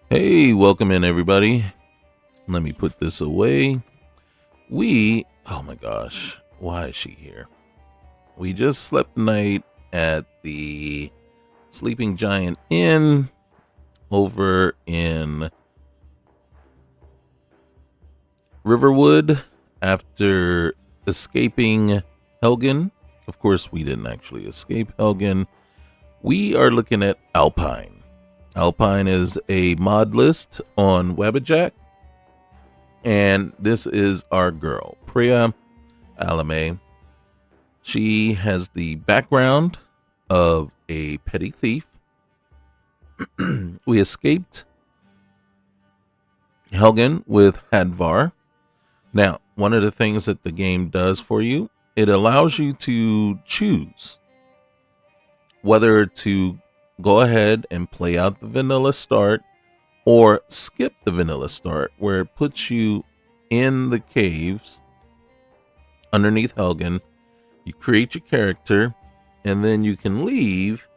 Hey, welcome in everybody. Let me put this away. Oh my gosh, why is she here? We just slept the night at the Sleeping Giant Inn over in Riverwood after escaping Helgen. Of course, we didn't actually escape Helgen. We are looking at Alpyne. Alpyne is a mod list on Wabbajack. And this is our girl, Priya Alame. She has the background of a petty thief. We escaped Helgen with Hadvar. Now, one of the things that the game does for you, it allows you to choose whether to go ahead and play out the vanilla start or skip the vanilla start, where it puts you in the caves underneath Helgen. You create your character, and then you can leave.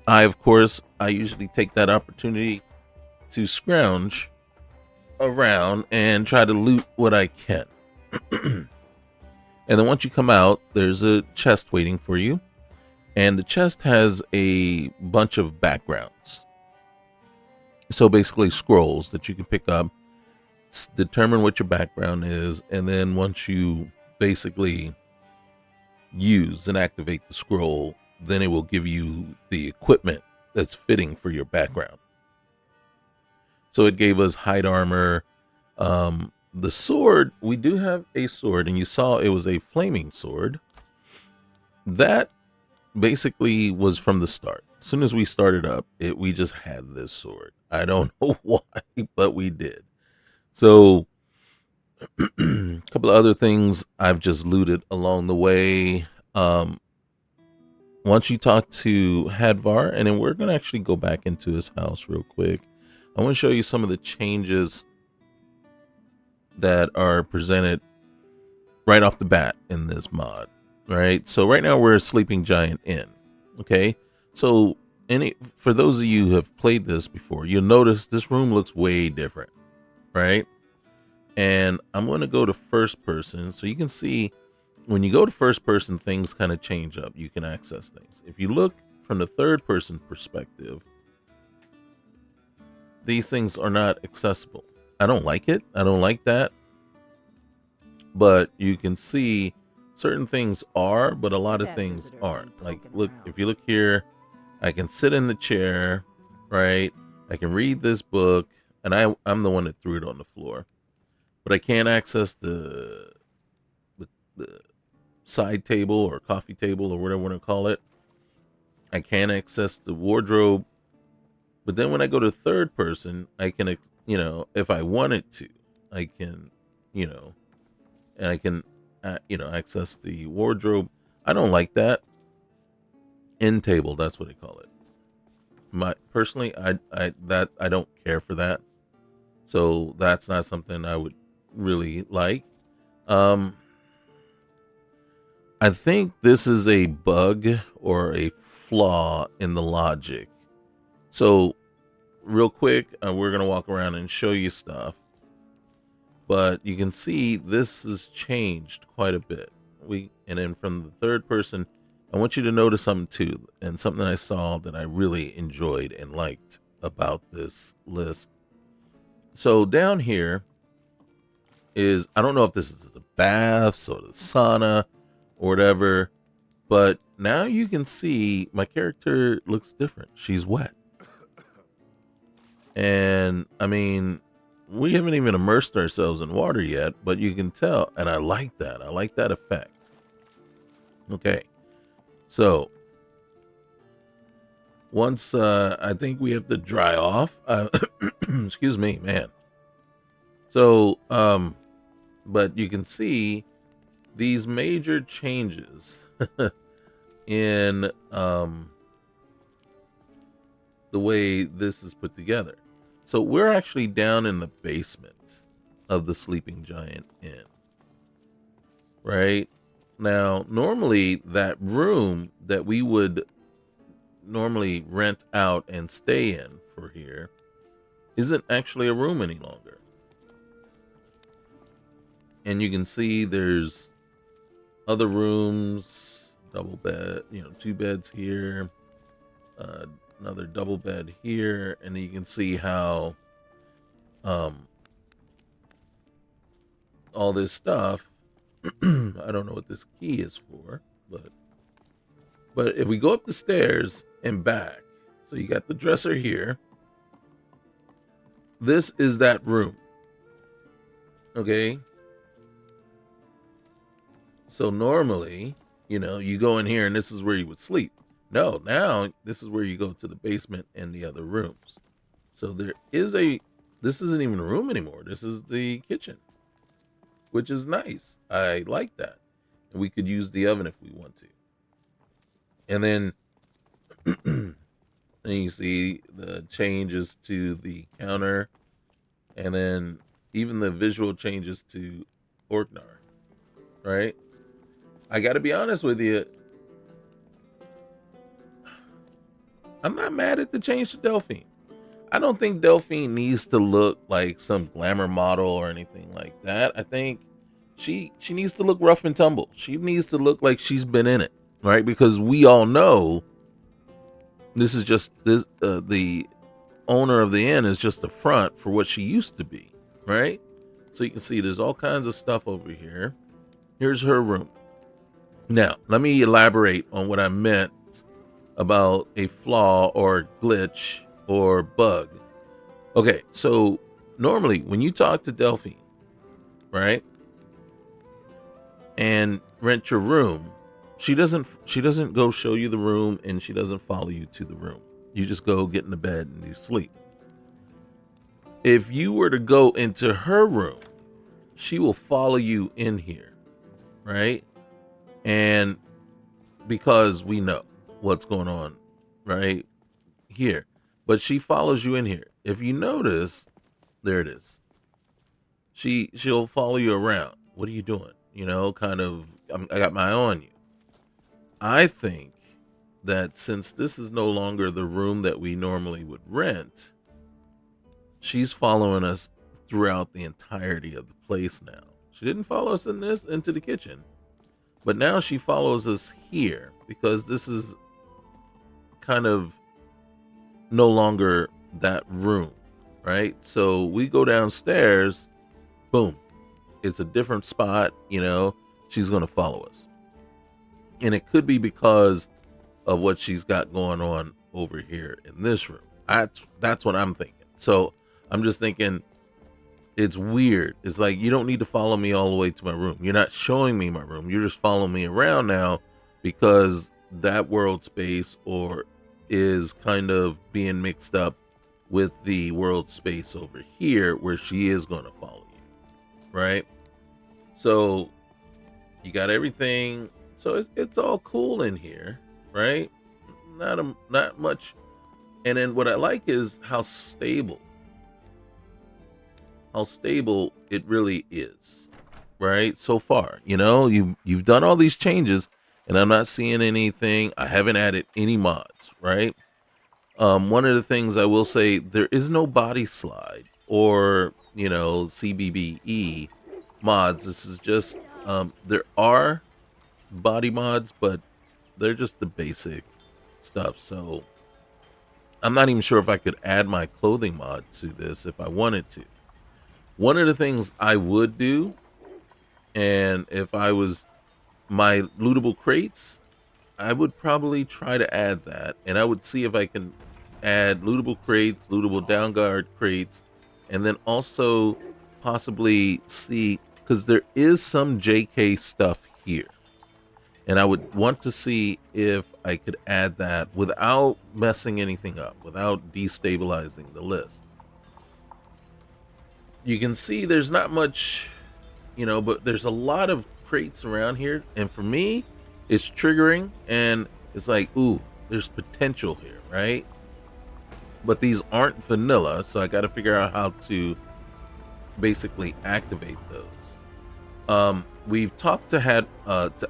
I usually take that opportunity to scrounge around and try to loot what I can. And then once you come out, there's a chest waiting for you. And the chest has a bunch of backgrounds. So basically scrolls that you can pick up, determine what your background is, and then once you basically use and activate the scroll, then it will give you the equipment that's fitting for your background. So it gave us hide armor. The sword, we do have a sword, and you saw it was a flaming sword. That basically was from the start. As soon as we started up, we just had this sword. I don't know why, but we did. So a couple of other things I've just looted along the way. Once you talk to Hadvar, and then we're going to actually go back into his house real quick. I want to show you some of the changes that are presented right off the bat in this mod. Right, so right now we're a Sleeping Giant Inn. Okay, so for those of you who have played this before, you'll notice this room looks way different, right? And I'm going to go to first person, so you can see when you go to first person, things kind of change up. You can access things. If you look from the third person perspective, these things are not accessible. I don't like it. I don't like that. But you can see certain things are, but a lot of things aren't. Like, look, if you look here, I can sit in the chair, right? I can read this book, and I'm the one that threw it on the floor. But I can't access the side table or coffee table or whatever you want to call it. I can't access the wardrobe. But then when I go to third person, I can, if I wanted to, I can, and I can access the wardrobe. I don't like that. End table, that's what they call it. Personally, I don't care for that. So that's not something I would really like. I think this is a bug or a flaw in the logic. So real quick, we're going to walk around and show you stuff. But you can see this has changed quite a bit. And then from the third person, I want you to notice something too, and something I saw that I really enjoyed and liked about this list. So down here is, I don't know if this is the baths or the sauna or whatever, but now you can see my character looks different. She's wet. And I mean, we haven't even immersed ourselves in water yet, but you can tell, and I like that. I like that effect. Okay, so once I think we have to dry off. Excuse me, man. So, but you can see these major changes in the way this is put together. So we're actually down in the basement of the Sleeping Giant Inn. Right? Now, normally that room that we would normally rent out and stay in for here isn't actually a room any longer. And you can see there's other rooms, double bed, 2 beds here, another double bed here, and you can see how all this stuff I don't know what this key is for, but if we go up the stairs and back, so you got the dresser here, this is that room. Okay, so normally, you go in here and this is where you would sleep. No, now this is where you go to the basement and the other rooms. So this isn't even a room anymore. This is the kitchen, which is nice. I like that. And we could use the oven if we want to. And then and you see the changes to the counter, and then even the visual changes to Orknar, right? I got to be honest with you. I'm not mad at the change to Delphine. I don't think Delphine needs to look like some glamour model or anything like that. I think she needs to look rough and tumble. She needs to look like she's been in it, right? Because we all know this is just the owner of the inn is just a front for what she used to be, right? So you can see there's all kinds of stuff over here. Here's her room. Now, let me elaborate on what I meant about a flaw or glitch or bug. Okay, so normally when you talk to Delphine, right, and rent your room, she doesn't go show you the room, and she doesn't follow you to the room. You just go get in the bed and you sleep. If you were to go into her room, she will follow you in here, right? And because we know what's going on right here, but she follows you in here. If you notice, there it is. She'll follow you around. What are you doing? Kind of, I got my eye on you. I think that since this is no longer the room that we normally would rent, she's following us throughout the entirety of the place now. She didn't follow us into the kitchen, but now she follows us here because this is kind of no longer that room, right? So we go downstairs, boom, it's a different spot. She's going to follow us, and it could be because of what she's got going on over here in this room. That's what I'm thinking. So I'm just thinking it's weird. It's like, you don't need to follow me all the way to my room. You're not showing me my room. You're just following me around now because that world space is kind of being mixed up with the world space over here where she is going to follow you, right? So you got everything. So it's all cool in here, right? Not much. And then what I like is how stable it really is, right? So far, you've done all these changes, and I'm not seeing anything. I haven't added any mods, right? One of the things I will say, there is no body slide or CBBE mods. This is just there are body mods, but they're just the basic stuff. So I'm not even sure if I could add my clothing mod to this if I wanted to. One of the things I would do, and if I was my lootable crates, I would probably try to add that, and I would see if I can add lootable crates, lootable down guard crates, and then also possibly see, because there is some JK stuff here, and I would want to see if I could add that without messing anything up, without destabilizing the list. You can see there's not much, but there's a lot of crates around here, and for me, it's triggering, and it's like, ooh, there's potential here, right? But these aren't vanilla, so I got to figure out how to basically activate those. We've talked to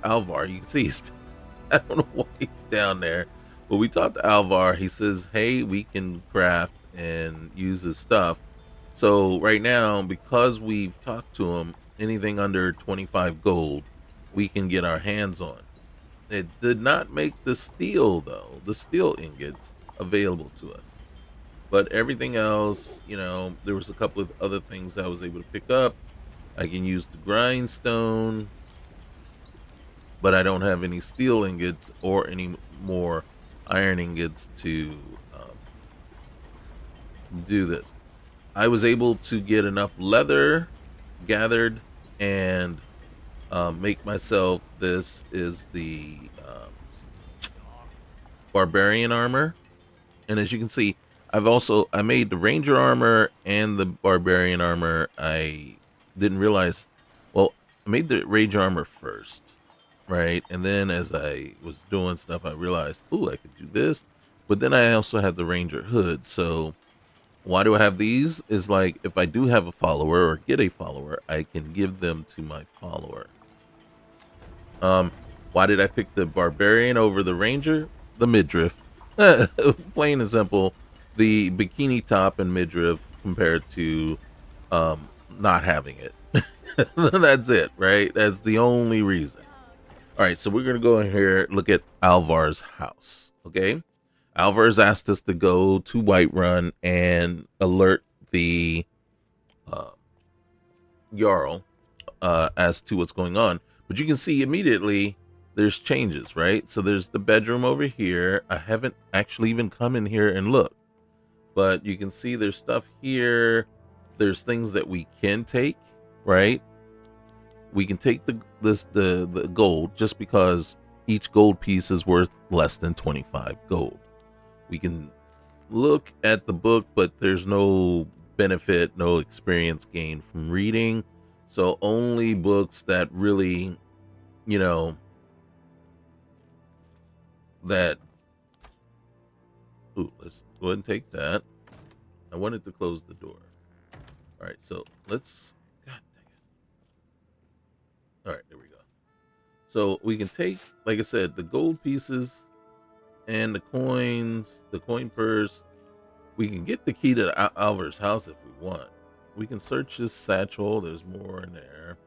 Alvar. You can see I don't know why he's down there, but we talked to Alvar. He says, hey, we can craft and use his stuff. So right now, because we've talked to him, anything under 25 gold, we can get our hands on. It did not make the steel though, the steel ingots available to us. But everything else, there was a couple of other things I was able to pick up. I can use the grindstone, but I don't have any steel ingots or any more iron ingots to do this. I was able to get enough leather gathered and make myself. This is the barbarian armor, and as you can see, I made the ranger armor and the barbarian armor. I didn't realize. Well, I made the ranger armor first, right? And then as I was doing stuff, I realized, oh, I could do this. But then I also have the ranger hood. So why do I have these? Is like if I do have a follower or get a follower, I can give them to my follower. Why did I pick the barbarian over the ranger? The midriff. Plain and simple. The bikini top and midriff compared to not having it. That's it, right? That's the only reason. All right, so we're gonna go in here, look at Alvar's house. Okay, Alvar's asked us to go to Whiterun and alert the uh, Jarl as to what's going on. But you can see immediately there's changes, right? So there's the bedroom over here. I haven't actually even come in here and looked, but you can see there's stuff here. There's things that we can take, right? We can take the gold just because each gold piece is worth less than 25 gold. We can look at the book, but there's no benefit, no experience gained from reading. So only books that really, that. Ooh, let's go ahead and take that. I wanted to close the door. All right, so let's. God dang it. All right, there we go. So we can take, like I said, the gold pieces and the coins, the coin purse. We can get the key to Alvar's house if we want. We can search his satchel. There's more in there.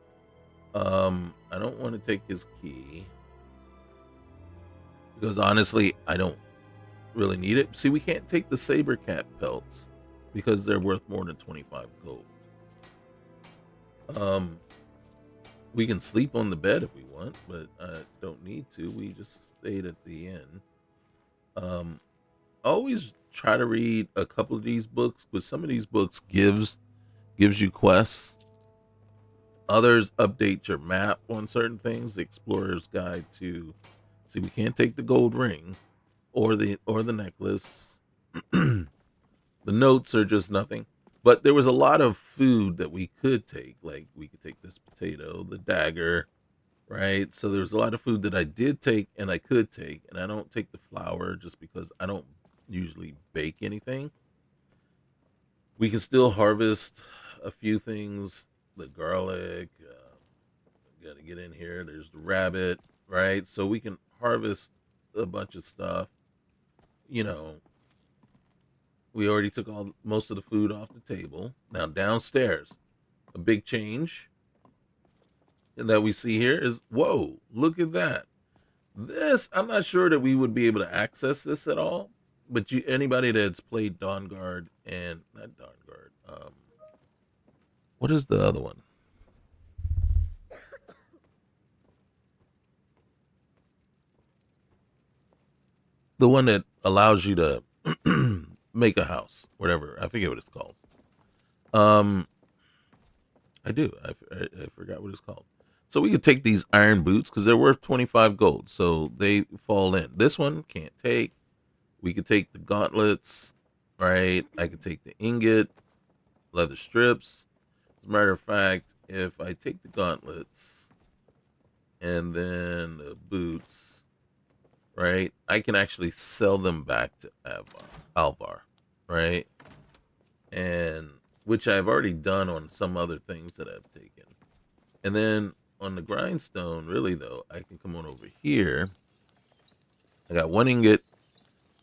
I don't want to take his key because honestly, I don't really need it. See, we can't take the saber cat pelts because they're worth more than 25 gold. We can sleep on the bed if we want, but I don't need to. We just stayed at the inn. Always try to read a couple of these books, but some of these books gives you quests. Others update your map on certain things. The Explorer's Guide to see, we can't take the gold ring or the necklace. The notes are just nothing. But there was a lot of food that we could take. Like we could take this potato, the dagger, right? So there's a lot of food that I did take and I could take. And I don't take the flour just because I don't usually bake anything. We can still harvest a few things. The garlic, got to get in here. There's the rabbit, right? So we can harvest a bunch of stuff. We already took most of the food off the table. Now downstairs, a big change that we see here is, whoa, look at that. This, I'm not sure that we would be able to access this at all, but anybody that's played Dawnguard and not Dawnguard, what is the other one? The one that allows you to make a house, whatever. I forget what it's called. I do. I forgot what it's called. So we could take these iron boots because they're worth 25 gold. So they fall in. This one can't take. We could take the gauntlets, right? I could take the ingot, leather strips. As a matter of fact, if I take the gauntlets and then the boots, right, I can actually sell them back to Alvar, right? And which I've already done on some other things that I've taken. And then on the grindstone, really though, I can come on over here. I got one ingot.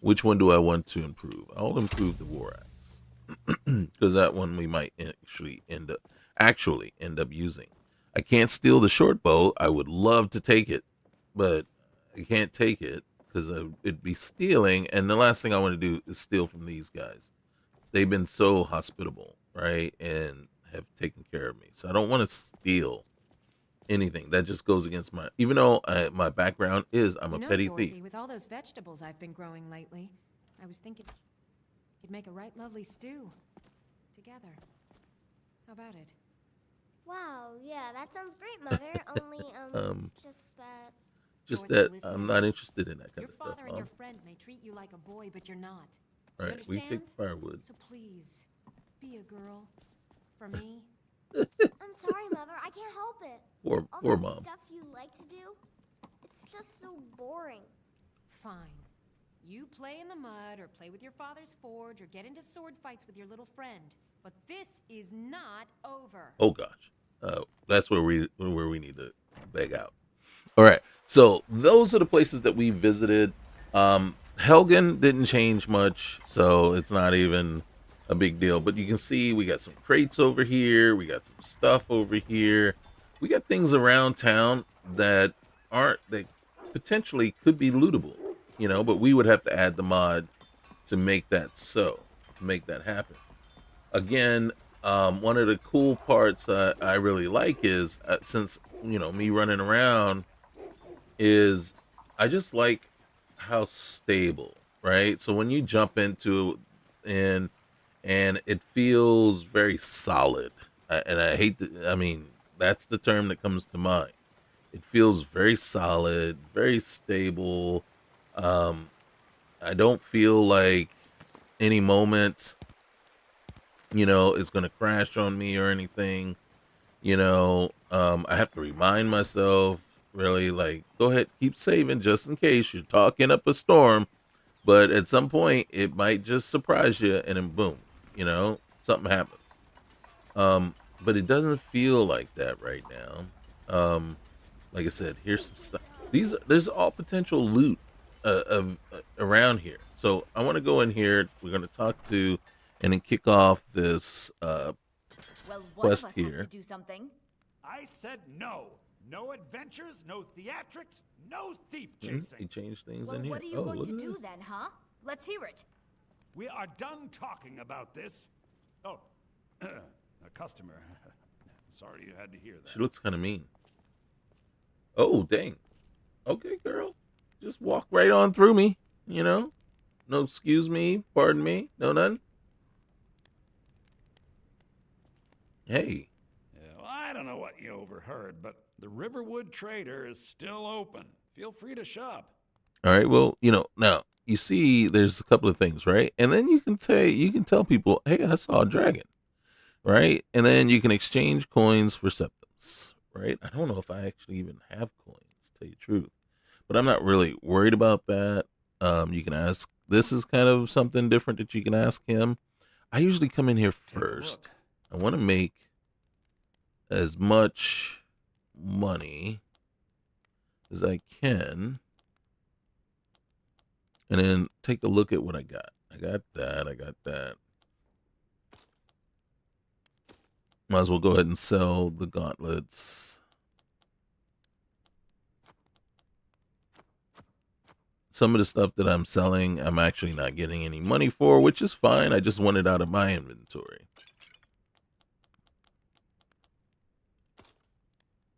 Which one do I want to improve? I'll improve the war axe. because that one we might actually end up using. I can't steal the short bow. I would love to take it, but I can't take it because it'd be stealing. And the last thing I want to do is steal from these guys. They've been so hospitable, right, and have taken care of me. So I don't want to steal anything. That just goes against my. Even though my background is I'm a petty Dorothy, thief. with all those vegetables I've been growing lately, I was thinking could make a right lovely stew together. How about it? Wow, yeah, that sounds great, Mother. Only, Um, it's just that... just Dorothy, that listen I'm to not me. interested in that kind Your of stuff. father and your friend may treat you like a boy, but you're not. All You right, we understand? take firewood. So please, be a girl. For me. I'm sorry, Mother, I can't help it. Poor All poor that mom. stuff you like to do, it's just so boring. Fine. You play in the mud, or play with your father's forge, or get into sword fights with your little friend. But this is not over. Oh gosh, that's where we need to beg out. All right, so those are the places that we visited. Helgen didn't change much, so it's not even a big deal. But you can see we got some crates over here. We got some stuff over here. We got things around town that aren't that potentially could be lootable, but we would have to add the mod to make that to make that happen. Again, one of the cool parts I really like is since me running around is I just like how stable, right? So when you jump into and it feels very solid, and I hate to, I mean that's the term that comes to mind. It feels very solid, very stable. Um, I don't feel like any moment is going to crash on me or anything. I have to remind myself, really, like, go ahead, keep saving just in case you're talking up a storm, but at some point it might just surprise you and then boom, something happens. But it doesn't feel like that right now. Like I said, here's some stuff. There's all potential loot of around here. So I want to go in here. We're going to talk to and then kick off this Well, one quest of us here. has to do something. I said no. No adventures, no theatrics, no thief He chasing. changed things Well, in here. what are you Oh, going look to at do this. then, huh? Let's hear it. We are done talking about this. Oh, a customer. Sorry you had to hear that. She looks kind of mean. Oh, dang. Okay, girl. Just walk right on through me, No excuse me, pardon me, no none. Hey. Yeah, well, I don't know what you overheard, but the Riverwood Trader is still open. Feel free to shop. All right, well, now you see there's a couple of things, right? And then you can tell people, hey, I saw a dragon, right? And then you can exchange coins for septums, right? I don't know if I actually even have coins, to tell you the truth. But I'm not really worried about that. You can ask, this is kind of something different that you can ask him. I usually come in here first. I want to make as much money as I can. And then take a look at what I got. I got that. Might as well go ahead and sell the gauntlets. Some of the stuff that I'm selling, I'm actually not getting any money for, which is fine. I just want it out of my inventory.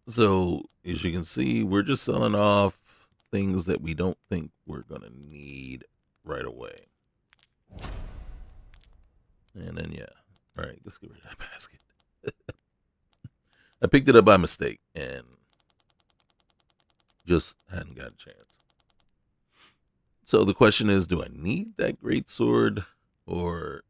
So, as you can see, we're just selling off things that we don't think we're going to need right away. And then, yeah. All right, let's get rid of that basket. I picked it up by mistake and just hadn't got a chance. So the question is, do I need that great sword or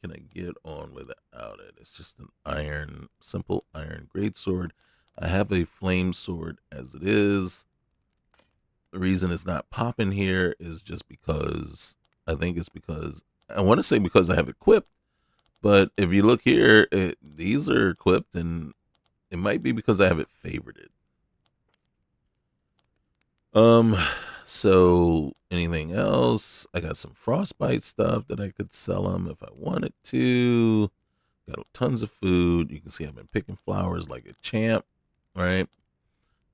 can I get on without it? It's just an simple iron great sword. I have a flame sword as it is. The reason it's not popping here is just because I want to say because I have equipped, but if you look here, these are equipped and it might be because I have it favorited. So anything else? I got some frostbite stuff that I could sell them if I wanted to. Got tons of food. You can see I've been picking flowers like a champ, right?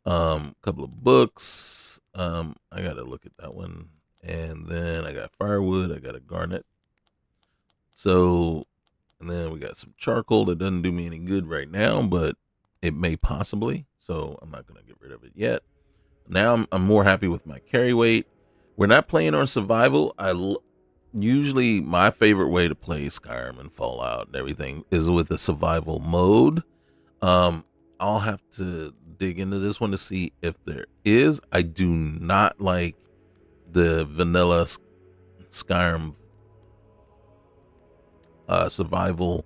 Couple of books. I gotta look at that one. And then I got firewood. I got a garnet. So, and then we got some charcoal that doesn't do me any good right now, but it may possibly. So I'm not gonna get rid of it yet. Now I'm more happy with my carry weight. We're not playing on survival. Usually my favorite way to play Skyrim and Fallout and everything is with the survival mode. I'll have to dig into this one to see if there is. I do not like the vanilla Skyrim survival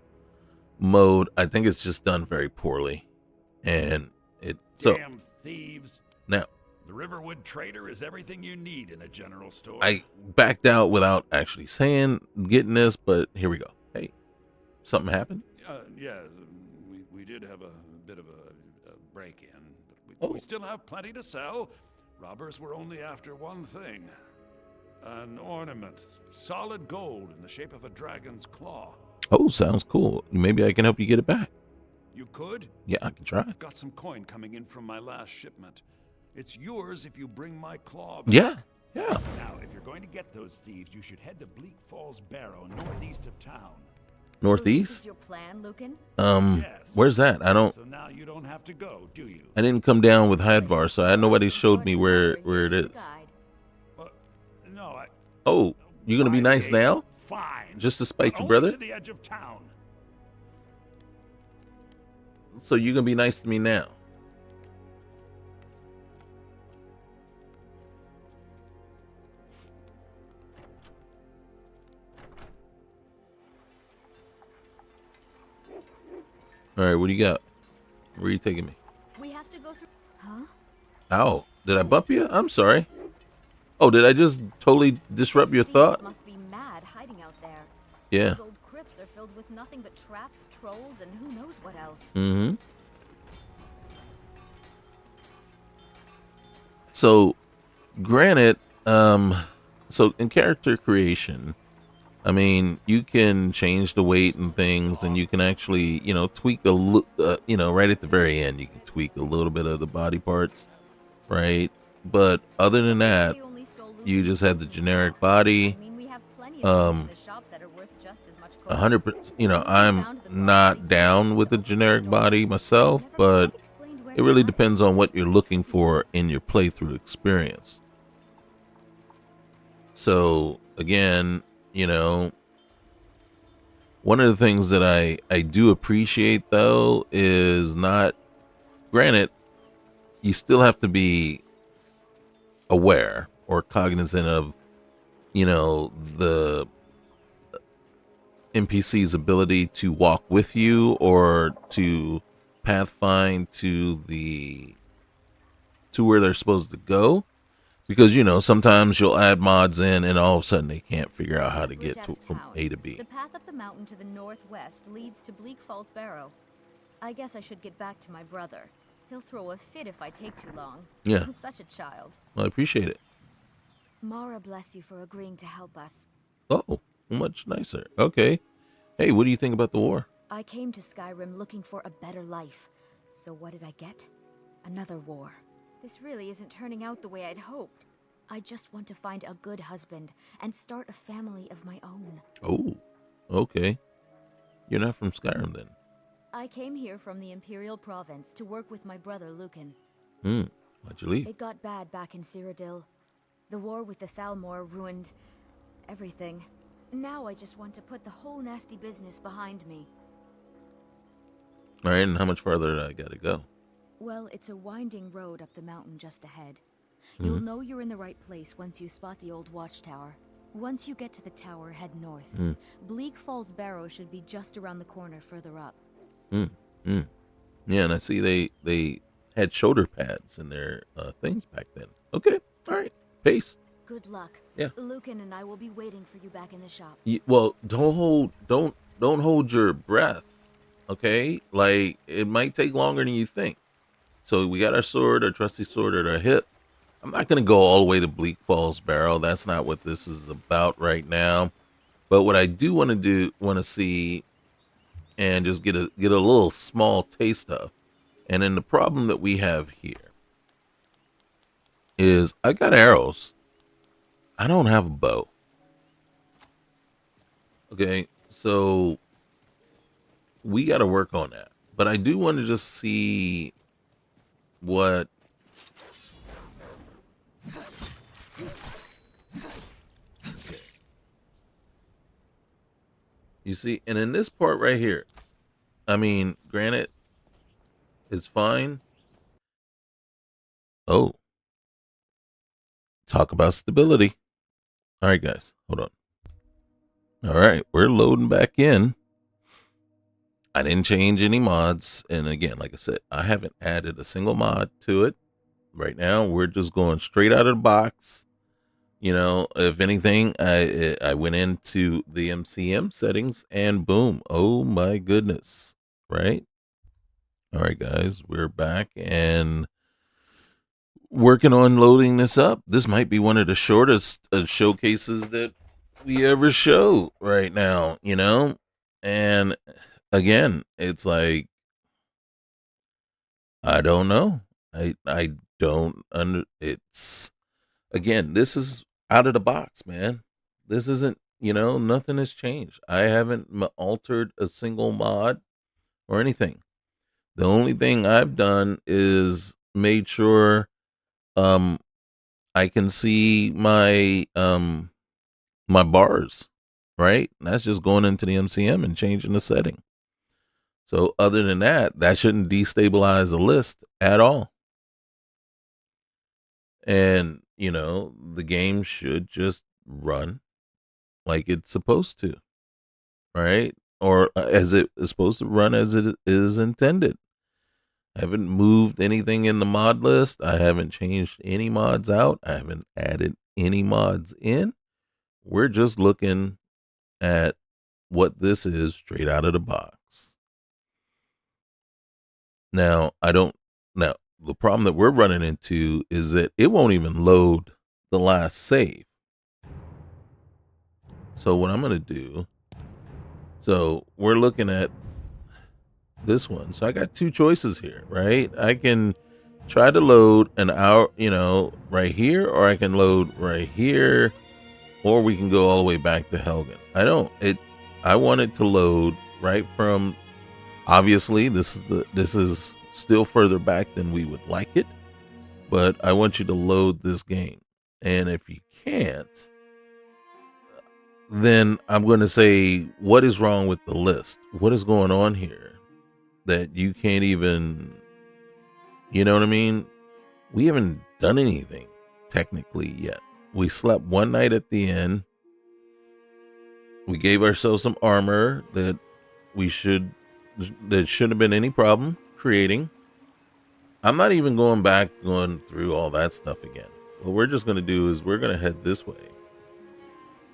mode. I think it's just done very poorly, and Damn thieves! Now The Riverwood Trader is everything you need in a general store. I backed out without actually getting this, but here we go. Hey, something happened? Yeah, we did have a bit of a break-in, but we still have plenty to sell. Robbers were only after one thing. An ornament, solid gold in the shape of a dragon's claw. Oh, sounds cool. Maybe I can help you get it back. You could? Yeah, I can try. I've got some coin coming in from my last shipment. It's yours if you bring my claw back. Yeah. Now, if you're going to get those thieves, you should head to Bleak Falls Barrow, northeast of town. Northeast? So this is your plan, Lucan? Yes. Where's that? So now you don't have to go, do you? I didn't come down with Hadvar, so nobody showed me where it is. No, Oh, you gonna be nice now? Fine. Just to spite But your only brother? to the edge of town. So you gonna be nice to me now? All right, what do you got? Where are you taking me? We have to go through. Huh? Ow, did I bump you? I'm sorry. Oh, did I just totally disrupt your Those thought? thieves must be mad hiding out there. Yeah. Those old crypts are filled with nothing but traps, trolls, and who knows what else. Mm-hmm. So, granted, so in character creation, I mean, you can change the weight and things, and you can actually, tweak right at the very end, you can tweak a little bit of the body parts, right? But other than that, We only stole you Lucan's just have the gold. generic body. I mean, we have plenty of things in the shop that are worth just as much gold. 100%. I'm not down with the generic body myself, Never but quite explained where it really you're depends on what you're looking for in your playthrough experience. So again, one of the things that I do appreciate though is not, granted, you still have to be aware or cognizant of, the NPC's ability to walk with you or to pathfind to where they're supposed to go, because sometimes you'll add mods in and all of a sudden they can't figure out how to get from A to B. The path up the mountain to the northwest leads to Bleak Falls Barrow. I guess I should get back to my brother. He'll throw a fit if I take too long. Yeah. He's such a child. Well, I appreciate it. Mara bless you for agreeing to help us. Oh, much nicer. Okay. Hey, what do you think about the war? I came to Skyrim looking for a better life. So what did I get? Another war. This really isn't turning out the way I'd hoped. I just want to find a good husband and start a family of my own. Oh, okay. You're not from Skyrim then. I came here from the Imperial Province to work with my brother Lucan. Why'd you leave? It got bad back in Cyrodiil. The war with the Thalmor ruined everything. Now I just want to put the whole nasty business behind me. All right, and how much farther do I got to go? Well, it's a winding road up the mountain just ahead. You'll know you're in the right place once you spot the old watchtower. Once you get to the tower, head north. Bleak Falls Barrow should be just around the corner further up. Yeah, and I see they had shoulder pads in their things back then. Okay, all right, peace. Good luck. Yeah. Lucan and I will be waiting for you back in the shop. Well, don't hold your breath. Okay, like it might take longer than you think. So we got our sword, our trusty sword at our hip. I'm not going to go all the way to Bleak Falls Barrow. That's not what this is about right now. But what I do want to see, and just get a little small taste of. And then the problem that we have here is I got arrows. I don't have a bow. Okay, so we got to work on that. But I do want to just see what. You see, and in this part right here, I mean, granted, it's fine. Oh, talk about stability. All right, guys, hold on. All right, we're loading back in. I didn't change any mods. And again, like I said, I haven't added a single mod to it. Right now, we're just going straight out of the box. You know, if anything, I went into the MCM settings and boom, oh my goodness, right? All right, guys, we're back and working on loading this up. This might be one of the shortest showcases that we ever show right now, you know? And again, it's like, I don't know. I don't under it's again, this is out of the box, man. This isn't, nothing has changed. I haven't altered a single mod or anything. The only thing I've done is made sure um I can see my bars, right? And that's just going into the MCM and changing the setting. So other than that, that shouldn't destabilize the list at all. And, the game should just run like it's supposed to, right? Or as it is supposed to run as it is intended. I haven't moved anything in the mod list. I haven't changed any mods out. I haven't added any mods in. We're just looking at what this is straight out of the box. Now, the problem that we're running into is that it won't even load the last save. So what I'm going to do, so we're looking at this one. So I got two choices here, right? I can try to load an hour, right here, or I can load right here, or we can go all the way back to Helgen. I want it to load right from, obviously this is still further back than we would like it, but I want you to load this game. And if you can't, then I'm going to say, what is wrong with the list? What is going on here that you can't even, you know what I mean? We haven't done anything technically yet. We slept one night at the inn. We gave ourselves some armor that shouldn't have been any problem creating. I'm not even going through all that stuff again. What we're just going to do is we're going to head this way.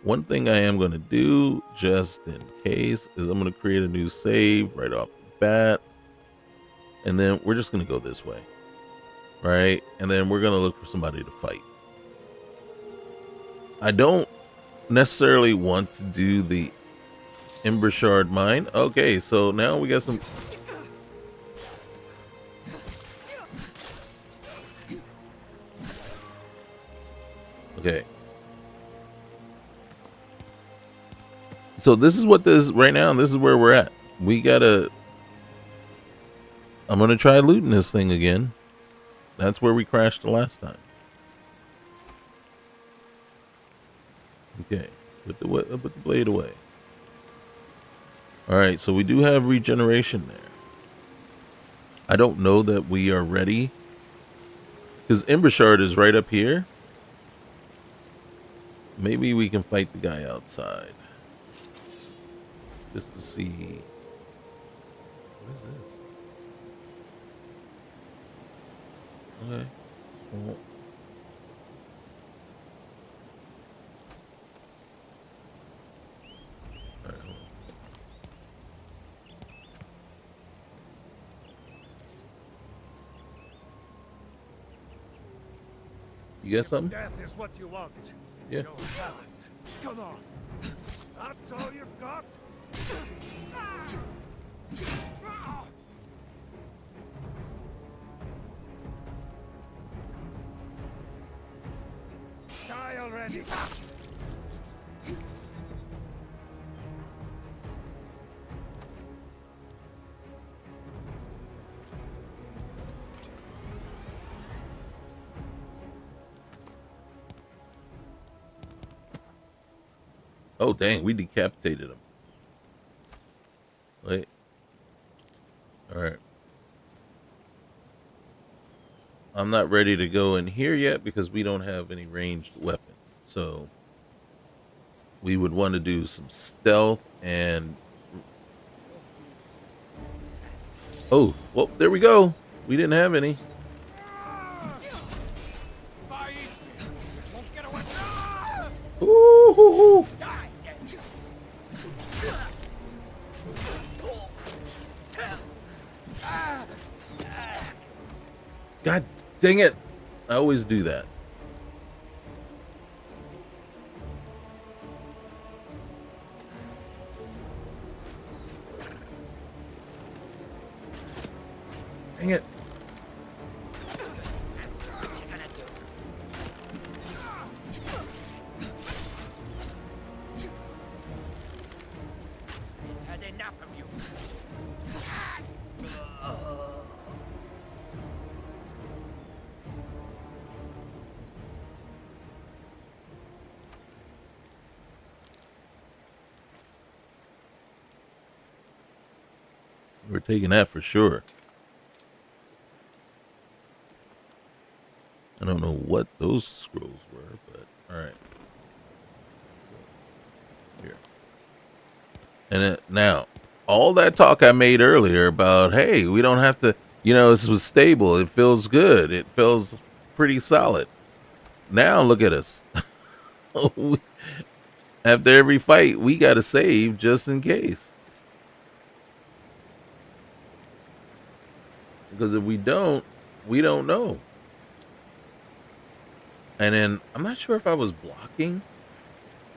One thing I am going to do, just in case, is I'm going to create a new save right off the bat. And then we're just going to go this way. Right? And then we're going to look for somebody to fight. I don't necessarily want to do the Ember Shard mine. Okay, so now we got some... Okay. So this is what this right now, and this is where we're at. We gotta... I'm gonna try looting this thing again. That's where we crashed the last time. Okay, put the blade away. All right, so we do have regeneration there. I don't know that we are ready, because Ember Shard is right up here. Maybe we can fight the guy outside, just to see. What is this? Okay. Well, all right, hold on. You got If something? death is what you want, Yeah. you'll have it. Come on. That's all you've got? Die already. Oh, dang, we decapitated him. Wait. All right. I'm not ready to go in here yet because we don't have any ranged weapons. So we would want to do some stealth and... Oh, well, there we go. We didn't have any. Ooh. God dang it. I always do that. Dang it. Had enough of you. We're taking that for sure. I don't know what those scrolls were, but all right. Here. And now, all that talk I made earlier about, hey, we don't have to, this was stable. It feels good. It feels pretty solid. Now look at us. After every fight, we got to save just in case. Because if we don't know. And then I'm not sure if I was blocking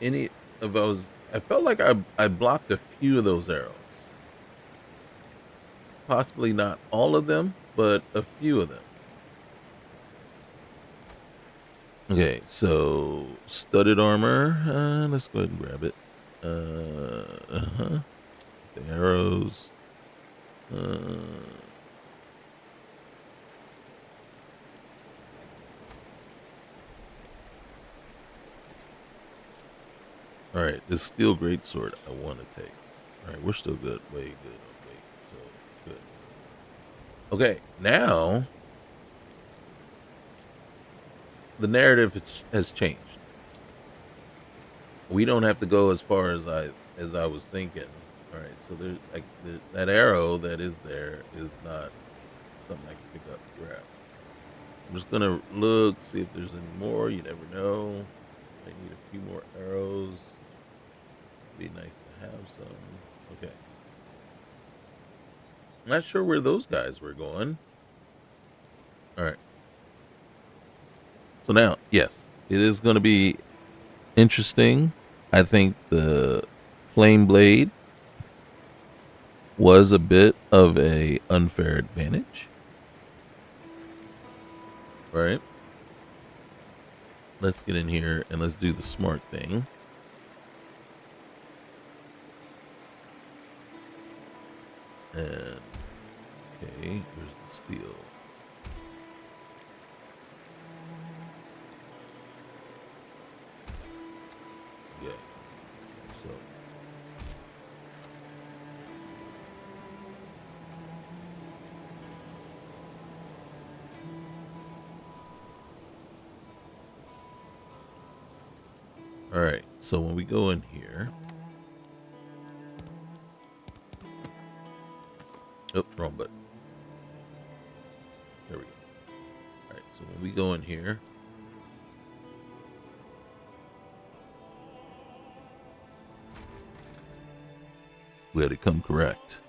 any of those. I felt like I blocked a few of those arrows. Possibly not all of them, but a few of them. Okay, so studded armor. Let's go ahead and grab it. The arrows. All right, this steel greatsword I want to take. All right, we're still good. Way good. Okay, so good. Okay, now the narrative has changed. We don't have to go as far as I was thinking. All right, so there's like that arrow that is there is not something I can pick up and grab. I'm just gonna look, see if there's any more. You never know. I need a few more arrows. Be nice to have some. Okay. I'm not sure where those guys were going. All right. So now, yes, it is going to be interesting. I think the flame blade was a bit of a unfair advantage. All right. Let's get in here and let's do the smart thing. And okay, here's the steel. Okay, so all right, so when we go in here, oh, wrong button. There we go. All right, so when we go in here, we had to come correct.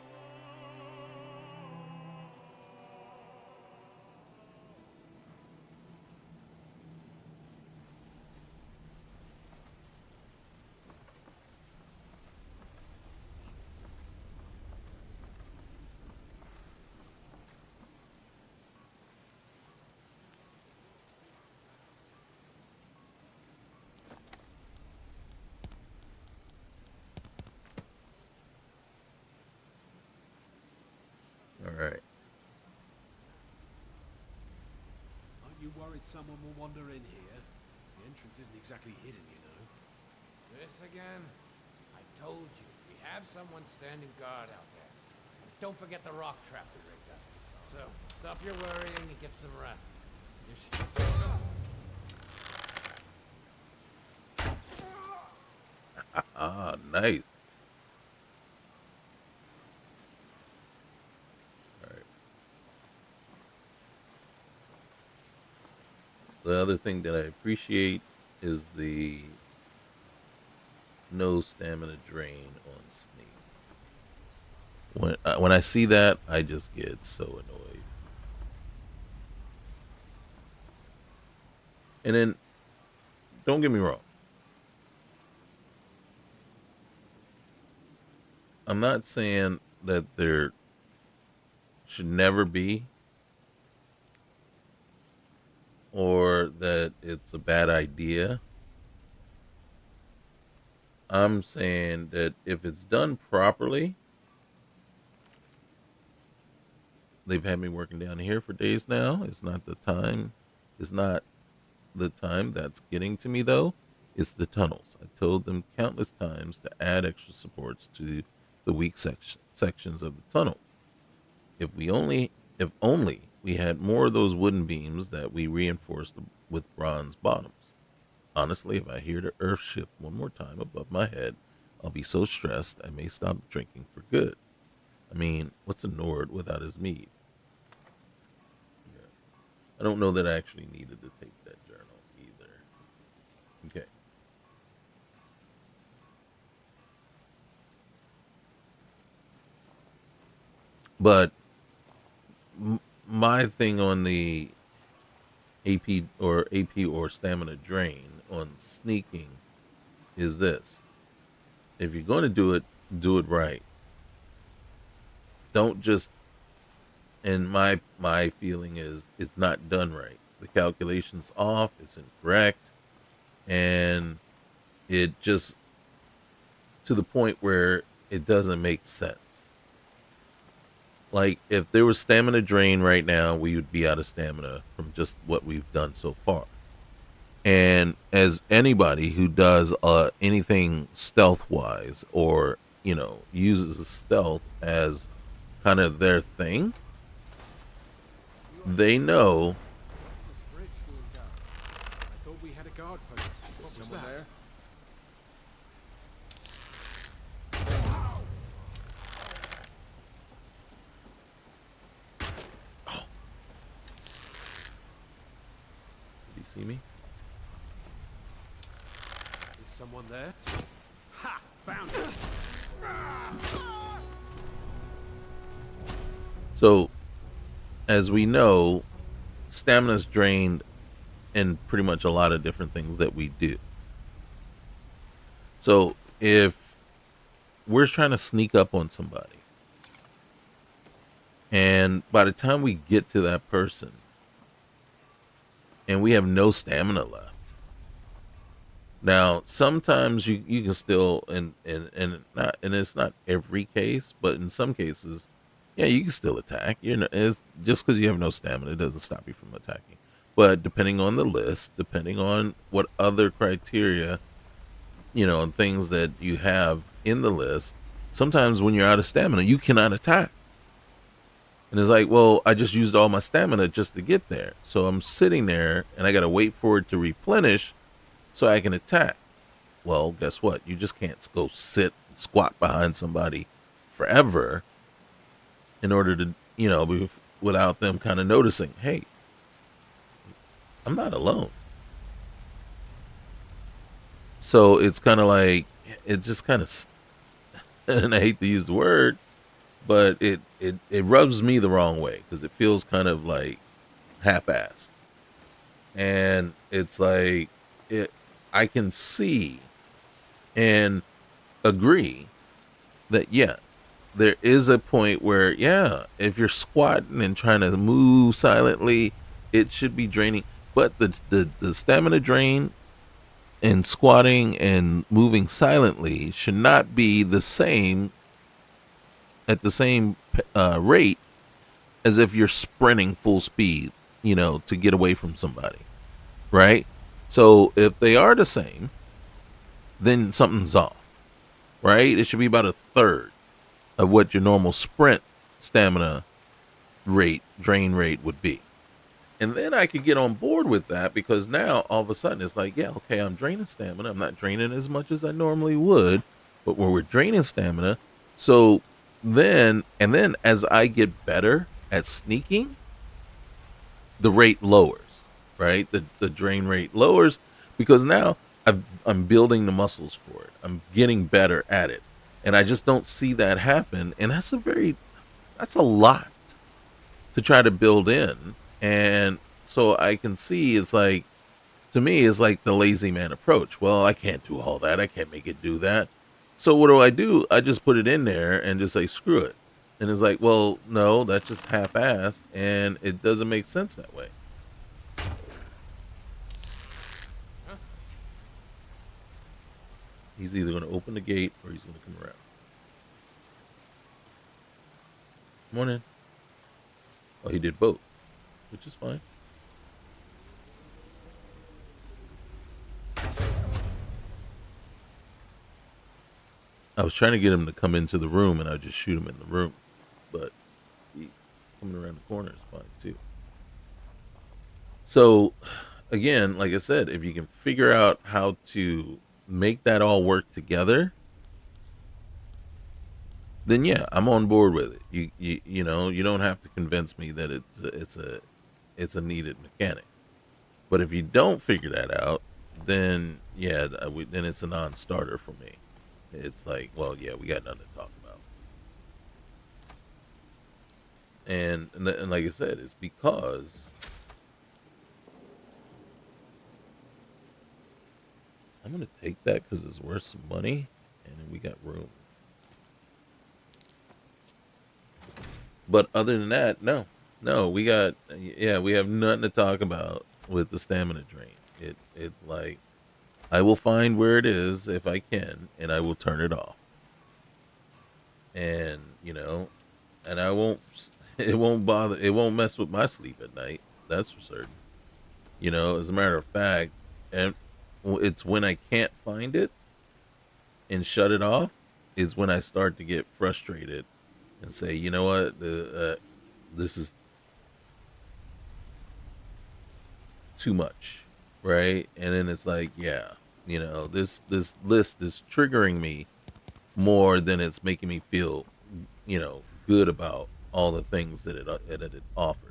worried someone will wander in here. The entrance isn't exactly hidden, you know. This again? I told you, we have someone standing guard out there. And don't forget the rock trap we rigged up. So, stop your worrying and get some rest. You should... Ah, nice. All right. The other thing that I appreciate is the no stamina drain on Sneak. When I see that, I just get so annoyed. And then, don't get me wrong. I'm not saying that there should never be or that it's a bad idea. I'm saying that if it's done properly, they've had me working down here for days now. It's not the time. It's not the time that's getting to me, though. It's the tunnels. I told them countless times to add extra supports to the weak sections of the tunnel. If only we had more of those wooden beams that we reinforced with bronze bottoms. Honestly, if I hear the earth shift one more time above my head, I'll be so stressed I may stop drinking for good. I mean, what's a Nord without his mead? Yeah. I don't know that I actually needed to take that journal either. Okay. But my thing on the AP or stamina drain on sneaking is this: if you're going to do it right. Don't just. And my feeling is it's not done right. The calculation's off. It's incorrect, and it just to the point where it doesn't make sense. Like, if there was stamina drain right now, we would be out of stamina from just what we've done so far. And as anybody who does anything stealth-wise or, uses stealth as kind of their thing, they know. What's this bridge doing down? I thought we had a guard post. What was that? There? Did you see me? Is someone there? Ha! Found it! So, as we know, stamina's drained in pretty much a lot of different things that we do. So, if we're trying to sneak up on somebody, and by the time we get to that person, and we have no stamina left. Now, sometimes you can still, and it's not every case, but in some cases, yeah, you can still attack. It's just because you have no stamina, it doesn't stop you from attacking. But depending on the list, depending on what other criteria, and things that you have in the list, sometimes when you're out of stamina, you cannot attack. And it's like, well, I just used all my stamina just to get there. So I'm sitting there and I got to wait for it to replenish so I can attack. Well, guess what? You just can't go squat behind somebody forever in order to, without them kind of noticing, hey, I'm not alone. So it's kind of like, it just kind of, and I hate to use the word, but it rubs me the wrong way because it feels kind of like half-assed. And it's like, I can see and agree that, yeah, there is a point where, yeah, if you're squatting and trying to move silently, it should be draining. But the stamina drain and squatting and moving silently should not be the same at the same rate as if you're sprinting full speed, to get away from somebody. right? So if they are the same, then something's off, right? It should be about a third of what your normal sprint stamina rate, drain rate would be. And then I could get on board with that because now all of a sudden it's like, yeah, okay, I'm draining stamina. I'm not draining as much as I normally would, but when we're draining stamina, so then as I get better at sneaking, the rate lowers, right? The drain rate lowers because now I'm building the muscles for it. I'm getting better at it, and I just don't see that happen. And that's a lot to try to build in. And so I can see it's like, to me, it's like the lazy man approach. Well, I can't do all that. I can't make it do that. So what do? I just put it in there and just say, screw it. And it's like, well, no, that's just half-assed, and it doesn't make sense that way. He's either going to open the gate or he's going to come around. Come on in. Oh, he did both, which is fine. I was trying to get him to come into the room, and I just shoot him in the room. But he coming around the corner is fine, too. So, again, like I said, if you can figure out how to make that all work together, then yeah, I'm on board with it. You know, you don't have to convince me that it's a needed mechanic. But if you don't figure that out, then yeah, then it's a non-starter for me. It's like, well, yeah, we got nothing to talk about. And like I said, it's because I'm gonna take that because it's worth some money, and then we got room. But other than that, no, we have nothing to talk about with the stamina drain. It's like I will find where it is if I can, and I will turn it off. And and I won't. It won't bother. It won't mess with my sleep at night. That's for certain. As a matter of fact, and it's when I can't find it and shut it off is when I start to get frustrated and say, you know what, this is too much, right? And then it's like, yeah, this list is triggering me more than it's making me feel, good about all the things that it offers.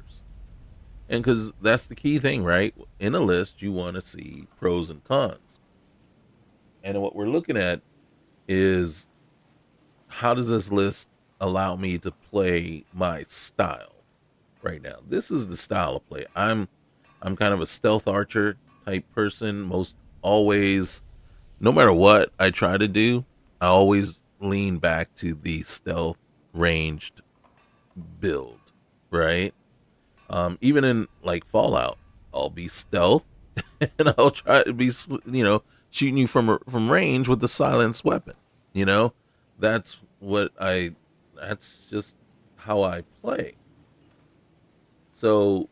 And because that's the key thing, right? In a list, you want to see pros and cons. And what we're looking at is how does this list allow me to play my style right now? This is the style of play. I'm kind of a stealth archer type person. Most always, no matter what I try to do, I always lean back to the stealth ranged build, right? Even in like Fallout, I'll be stealth and I'll try to be, shooting you from range with the silenced weapon. That's that's just how I play. So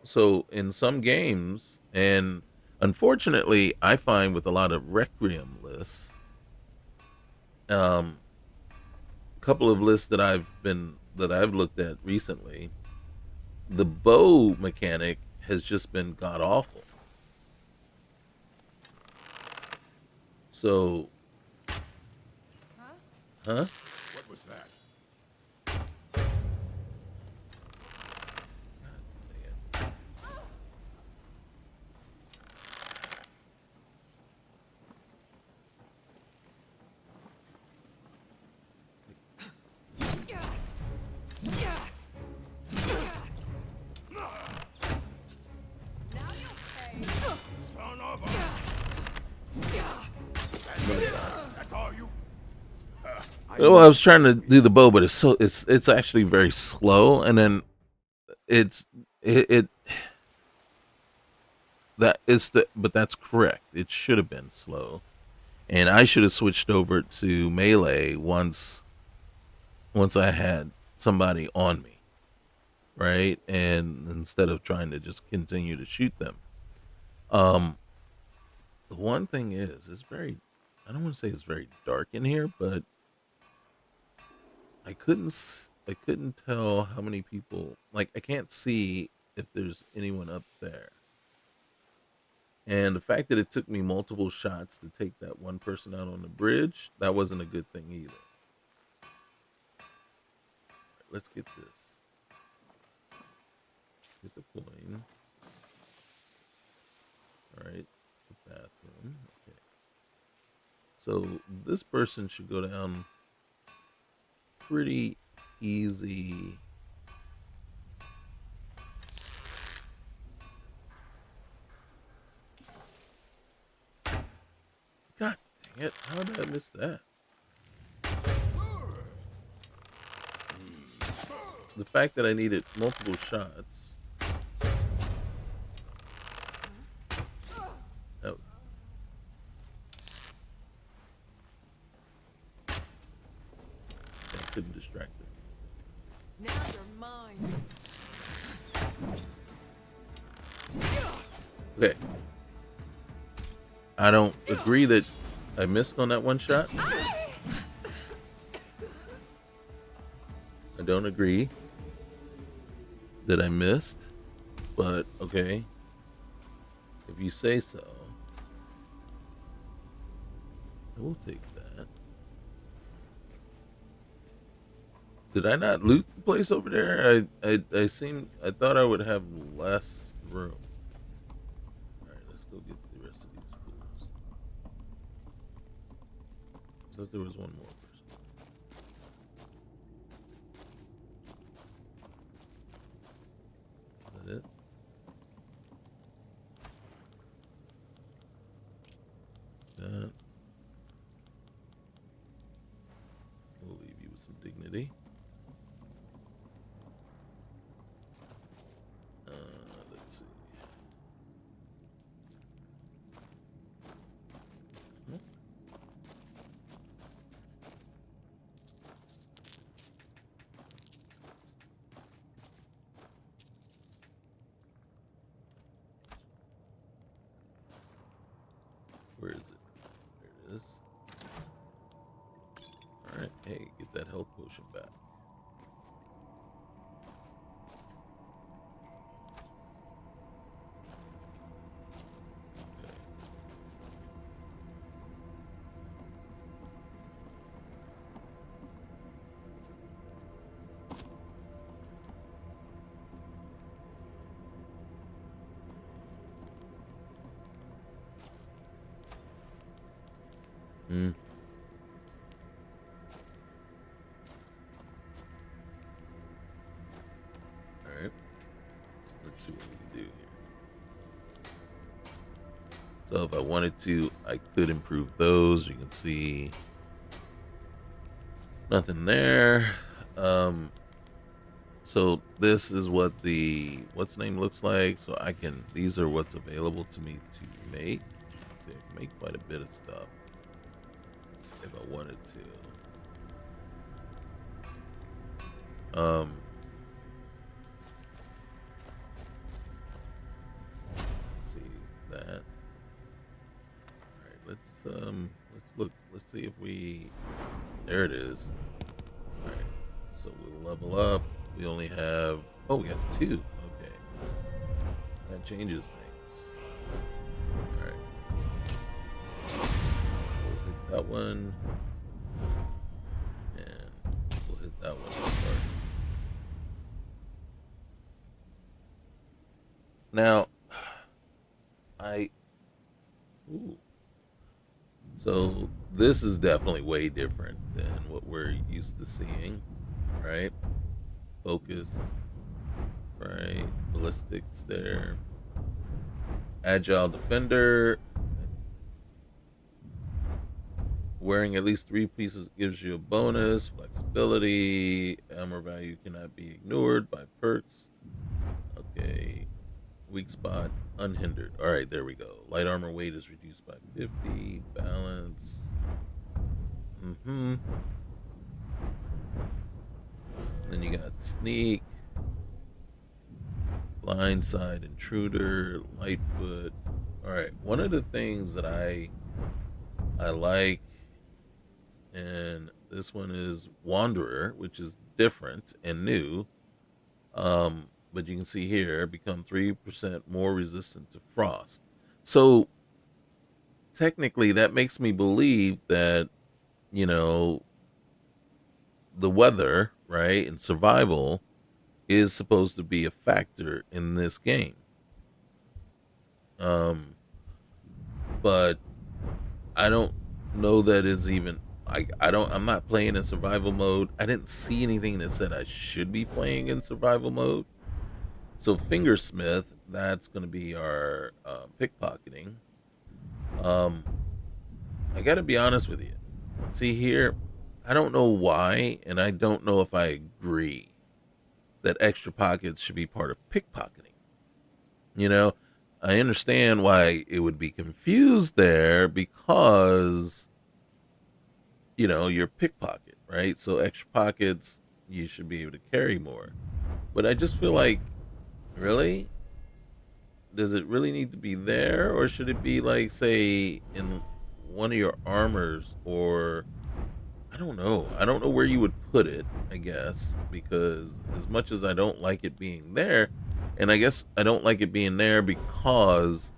so in some games, and unfortunately, I find with a lot of Requiem lists, couple of lists that I've looked at recently, the bow mechanic has just been god awful. So, huh? What was that? Well, I was trying to do the bow, but it's actually very slow, and then it but that's correct. It should have been slow, and I should have switched over to melee once I had somebody on me. right? And instead of trying to just continue to shoot them. Um, the one thing is, it's very, I don't want to say it's very dark in here, but I couldn't tell how many people, like, I can't see if there's anyone up there. And the fact that it took me multiple shots to take that one person out on the bridge, that wasn't a good thing either. Right, let's get this. Get the coin. All right, the bathroom. Okay. So this person should go down pretty easy. God dang it. How did I miss that? The fact that I needed multiple shots. Oh. I couldn't distract it. Now you're mine. Okay. I don't agree that I missed on that one shot. I don't agree that I missed, but okay. If you say so, I will take that. Did I not loot the place over there? I thought I would have less room. Alright, let's go get the rest of these fools. I thought there was one more person. Is that it? That. We'll leave you with some dignity. Let's see. Hmm? Where is it? There it is. Alright, hey, get that health potion back. Okay. Hmm. Alright. Let's see what we can do here. So if I wanted to, I could improve those. You can see nothing there. So this is what the what's name looks like. So I can, these are what's available to me to make. See, I can make quite a bit of stuff if I wanted to. See that. All right, let's look. Let's see if we. There it is. All right, so we'll level up. We only have. Oh, we got 2. Okay, that changes things. All right, we'll hit that one, and we'll hit that one. Sorry. Now, ooh. So this is definitely way different than what we're used to seeing, right? Focus, right? Ballistics there. Agile defender. Wearing at least 3 pieces gives you a bonus. Flexibility. Armor value cannot be ignored by perks. Okay. Weak spot, unhindered. All right, there we go. Light armor weight is reduced by 50. Balance. Then you got sneak. Blindside Intruder, Lightfoot. All right, one of the things that I like, and this one is Wanderer, which is different and new. But you can see here, become 3% more resistant to frost. So technically, that makes me believe that, you know, the weather, right, and survival is supposed to be a factor in this game. But I don't know that is even. I'm not playing in survival mode. I didn't see anything that said I should be playing in survival mode. So Fingersmith, that's going to be our pickpocketing. I got to be honest with you. See here, I don't know why, and I don't know if I agree that extra pockets should be part of pickpocketing. You know, I understand why it would be confused there because, you know, you're pickpocket, right? So extra pockets, you should be able to carry more. But I just feel like, really? Does it really need to be there? Or should it be like, say, in one of your armors? Or I don't know. I don't know where you would put it, I guess, because as much as I don't like it being there, and I guess I don't like it being there because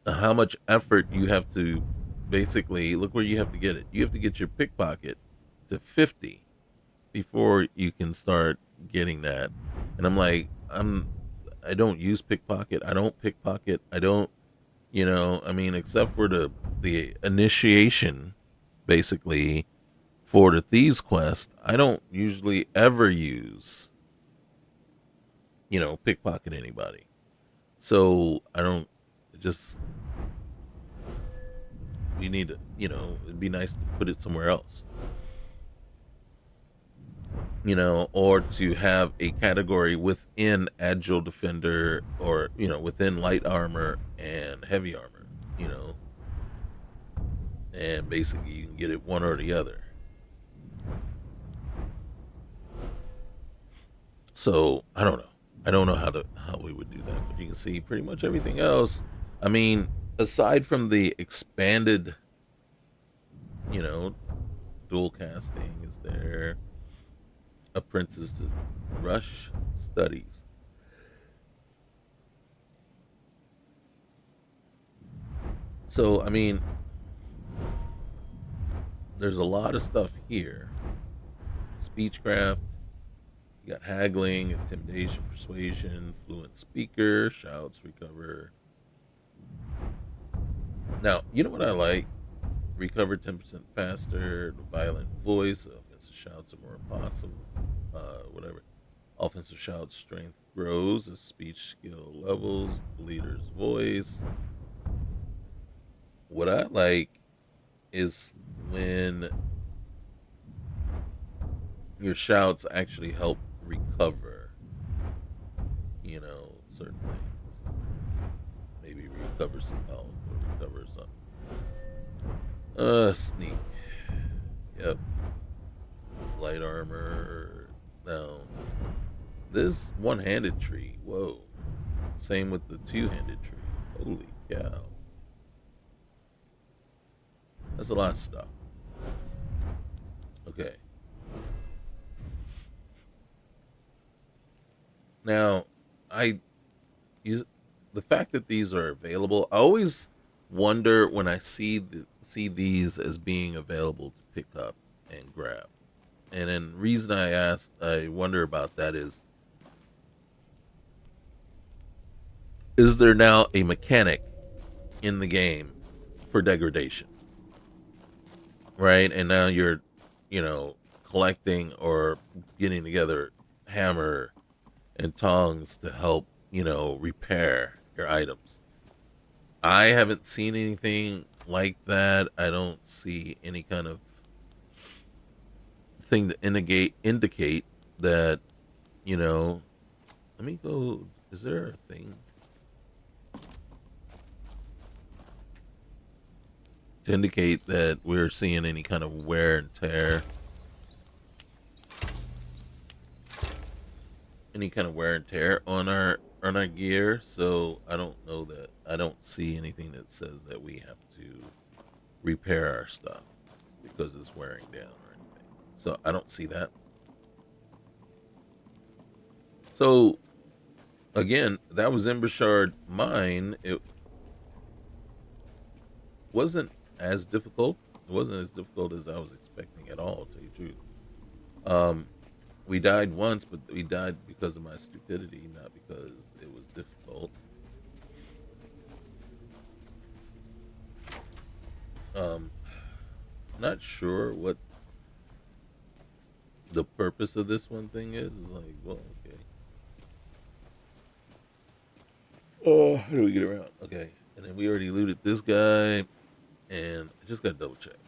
how much effort you have to basically look where you have to get it. You have to get your pickpocket to 50 before you can start getting that. And I'm like, I don't use pickpocket. I don't pickpocket. I don't, you know, I mean, except for the initiation, basically, for the Thieves Quest, I don't usually ever use, you know, pickpocket anybody. So I don't just, we need to, you know, it'd be nice to put it somewhere else. You know, or to have a category within Agile Defender or, you know, within light armor and heavy armor, you know. And basically you can get it one or the other. So I don't know. I don't know how we would do that, but you can see pretty much everything else. I mean, aside from the expanded, you know, dual casting is there. Apprentice to Rush Studies. So, I mean, there's a lot of stuff here. Speechcraft, you got haggling, intimidation, persuasion, fluent speaker, shouts, recover. Now, you know what I like? Recover 10% faster, the violent voice, offensive shouts are more impossible, whatever. Offensive shouts strength grows as speech skill levels, leader's voice. What I like is when your shouts actually help recover, you know, certain things. Maybe recover some health or recover something. Sneak. Yep. Light armor. No. This one-handed tree. Whoa. Same with the two-handed tree. Holy cow. That's a lot of stuff. Okay. Now, the fact that these are available, I always wonder when I see these as being available to pick up and grab. And then reason I wonder about that is there now a mechanic in the game for degradation? Right? And now you're, you know, collecting or getting together hammer and tongs to help, you know, repair your items. I haven't seen anything like that. I don't see any kind of thing to indicate that, you know, let me go, is there a thing to indicate that we're seeing any kind of wear and tear? any kind of wear and tear on our gear, so I don't see anything that says that we have to repair our stuff because it's wearing down or anything. So I don't see that. So again, that was Embershard Mine. It wasn't as difficult. It wasn't as difficult as I was expecting at all, to tell you the truth. We died once, but we died because of my stupidity, not because it was difficult. Not sure what the purpose of this one thing is. It's like, well, okay. Oh, how do we get around? Okay, and then we already looted this guy, and I just got to double check.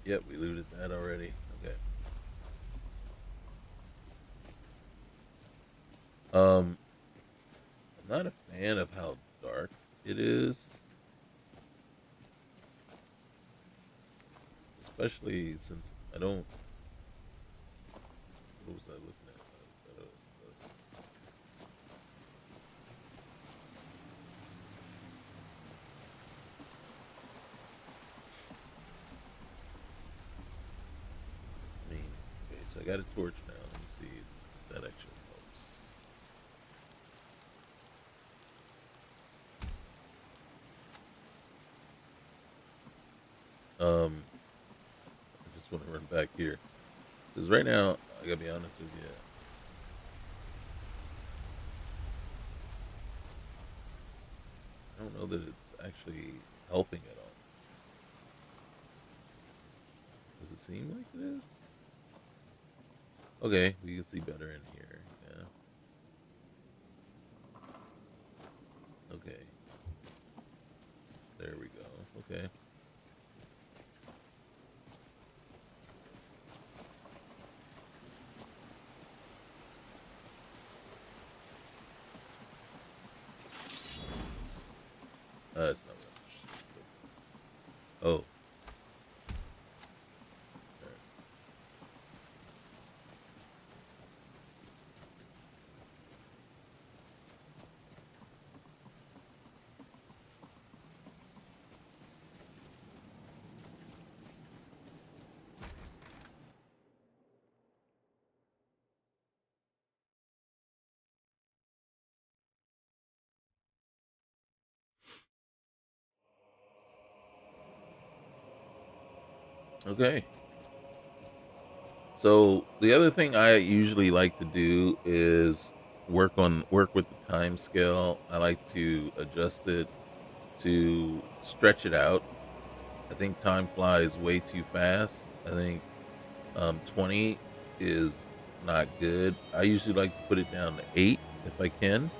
Yep, we looted that already. Okay. I'm not a fan of how dark it is, especially since I don't. What was I looking at? I mean, okay, so I got a torch now. Let me see if that actually helps. I just want to run back here because right now I gotta be honest with you. I don't know that it's actually helping at all. Does it seem like it is? Okay, we can see better in here. Yeah. Okay. There we go. Okay. That's not right. Oh. Okay. So the other thing I usually like to do is work with the time scale. I like to adjust it to stretch it out. I think time flies way too fast. I think 20 is not good. I usually like to put it down to 8 if I can.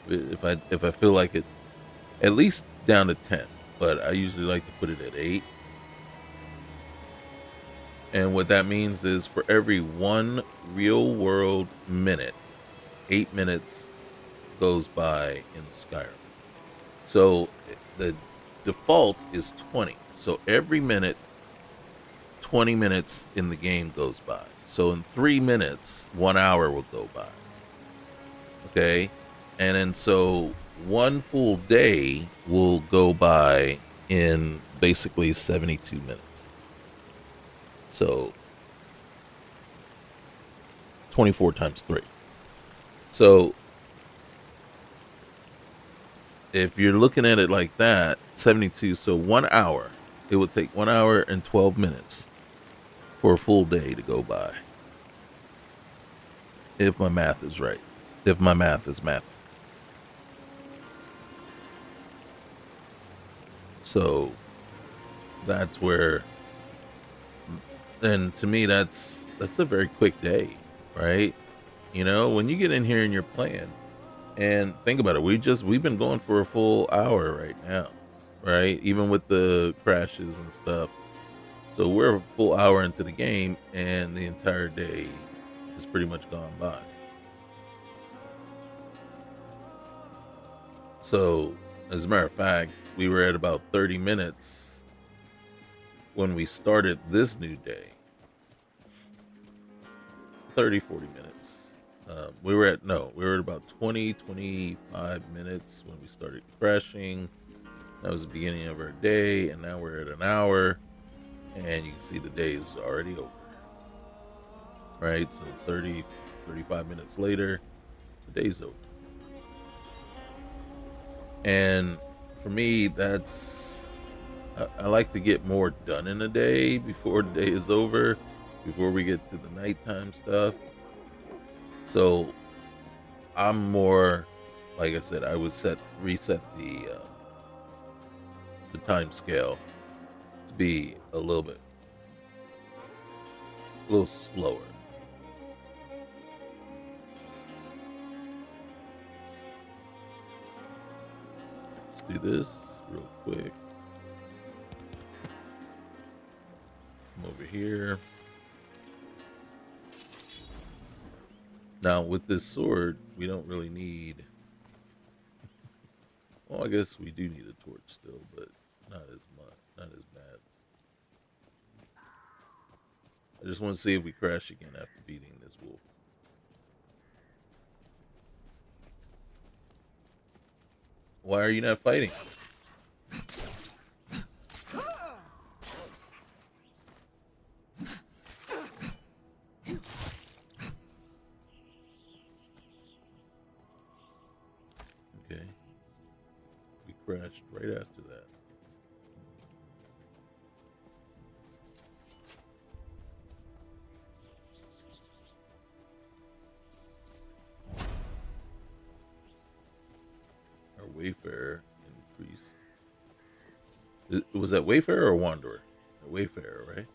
If I feel like it, at least down to 10. But I usually like to put it at 8. And what that means is for every one real world minute, 8 minutes goes by in Skyrim. So the default is 20. So every minute, 20 minutes in the game goes by. So in 3 minutes, 1 hour will go by. Okay. And then so one full day will go by in basically 72 minutes. So 24 times 3. So if you're looking at it like that, 72, so 1 hour, it would take 1 hour and 12 minutes for a full day to go by. If my math is right. If my math is math. So that's where, and to me, that's a very quick day, right? You know, when you get in here and you're playing, and think about it, we've been going for a full hour right now, right? Even with the crashes and stuff. So we're a full hour into the game, and the entire day is pretty much gone by. So, as a matter of fact, we were at about 30 minutes when we started this new day. 30, 40 minutes. We were at about 20, 25 minutes when we started crashing. That was the beginning of our day, and now we're at an hour, and you can see the day is already over. Right? So 30, 35 minutes later, the day's over. And for me, I like to get more done in a day before the day is over, before we get to the nighttime stuff. So I'm more, like I said, I would reset the time scale to be a little slower. Let's do this real quick. Come over here. Now with this sword, we don't really need. Well, I guess we do need a torch still, but not as much, not as bad. I just want to see if we crash again after beating this wolf. Why are you not fighting? Okay. We crashed right after that. Our Wayfarer increased. Was that Wayfarer or Wanderer? Wayfarer, right?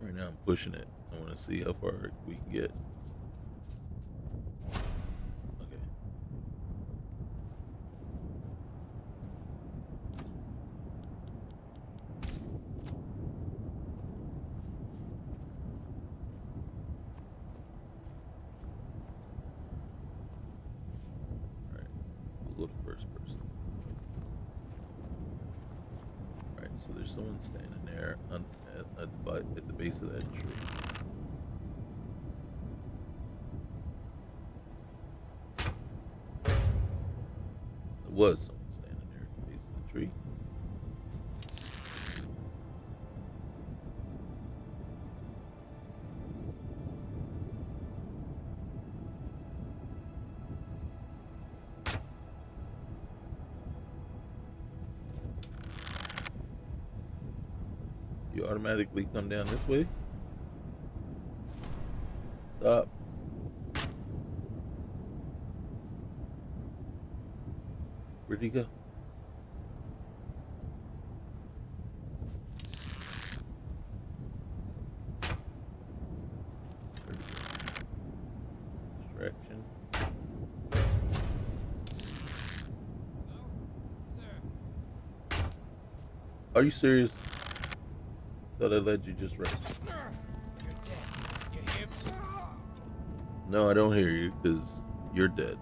Right now I'm pushing it. I want to see how far we can get. Okay. Alright. We'll go to first person. Alright, so there's someone standing there at the base of that tree. There was someone standing there at the base of the tree. You automatically come down this way? Stop. Where'd he go? Distraction. Are you serious? Thought I led you just right. You're dead. You hear me? No, I don't hear you because you're dead.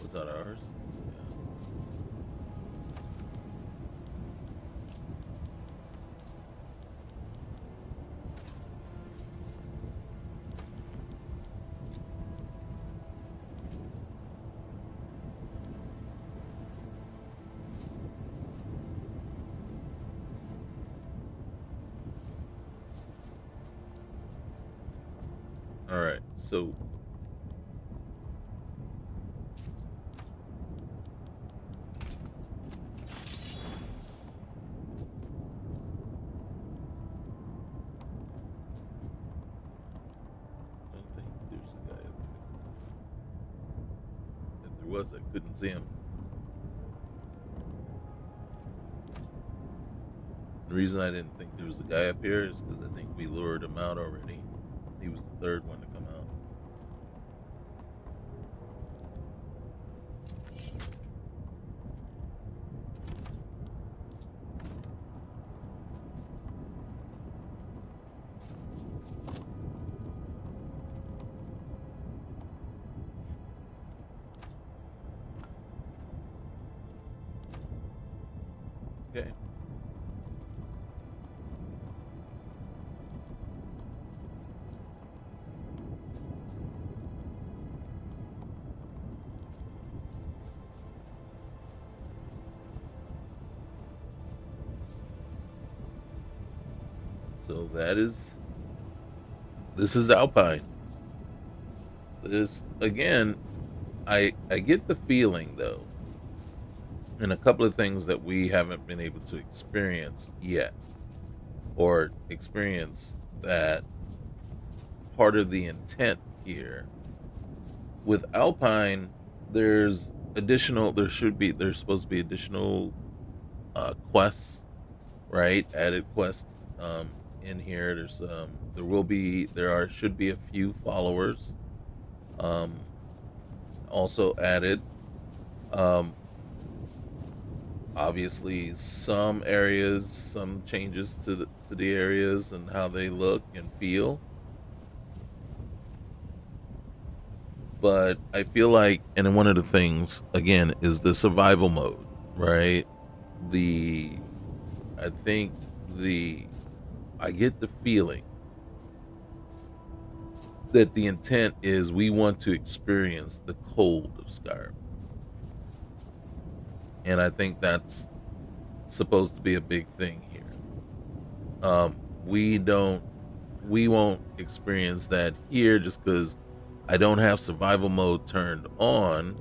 Was that ours? All right, so I don't think there's a guy up there. If there was, I couldn't see him. The reason I didn't think there was a guy up here is because I think we lured him out already. He was the third one to come out. Okay. So this is Alpine. This again, I get the feeling though, and a couple of things that we haven't been able to experience yet, or experience that part of the intent here with Alpine. There's supposed to be additional quests, right? Added quests in here. There should be a few followers also added. Obviously some changes to the areas and how they look and feel. But I feel like, and then one of the things again is the survival mode, right? I get the feeling that the intent is we want to experience the cold of Skyrim. And I think that's supposed to be a big thing here. We won't experience that here just because I don't have survival mode turned on,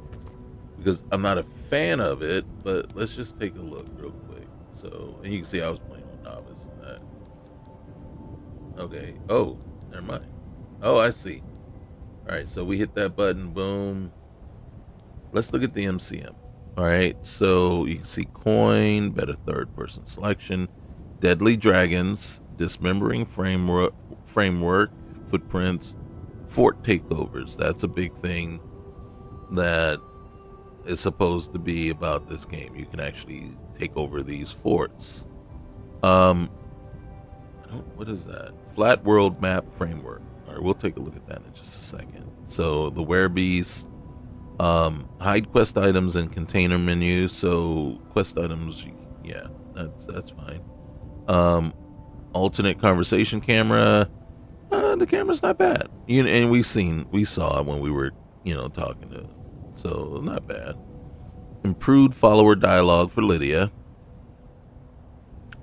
because I'm not a fan of it. But let's just take a look real quick. So, and you can see I was playing on novice and that. Okay. Oh, never mind. Oh, I see. All right. So we hit that button. Boom. Let's look at the MCM. All right. So you can see coin, better third person selection, deadly dragons, dismembering framework, footprints, fort takeovers. That's a big thing that is supposed to be about this game. You can actually take over these forts. What is that? Flat world map framework. All right, we'll take a look at that in just a second. So the werebeast, hide quest items in container menu. So quest items, yeah, that's fine. Alternate conversation camera. The camera's not bad. And we saw it when we were, talking to. So not bad. Improved follower dialogue for Lydia.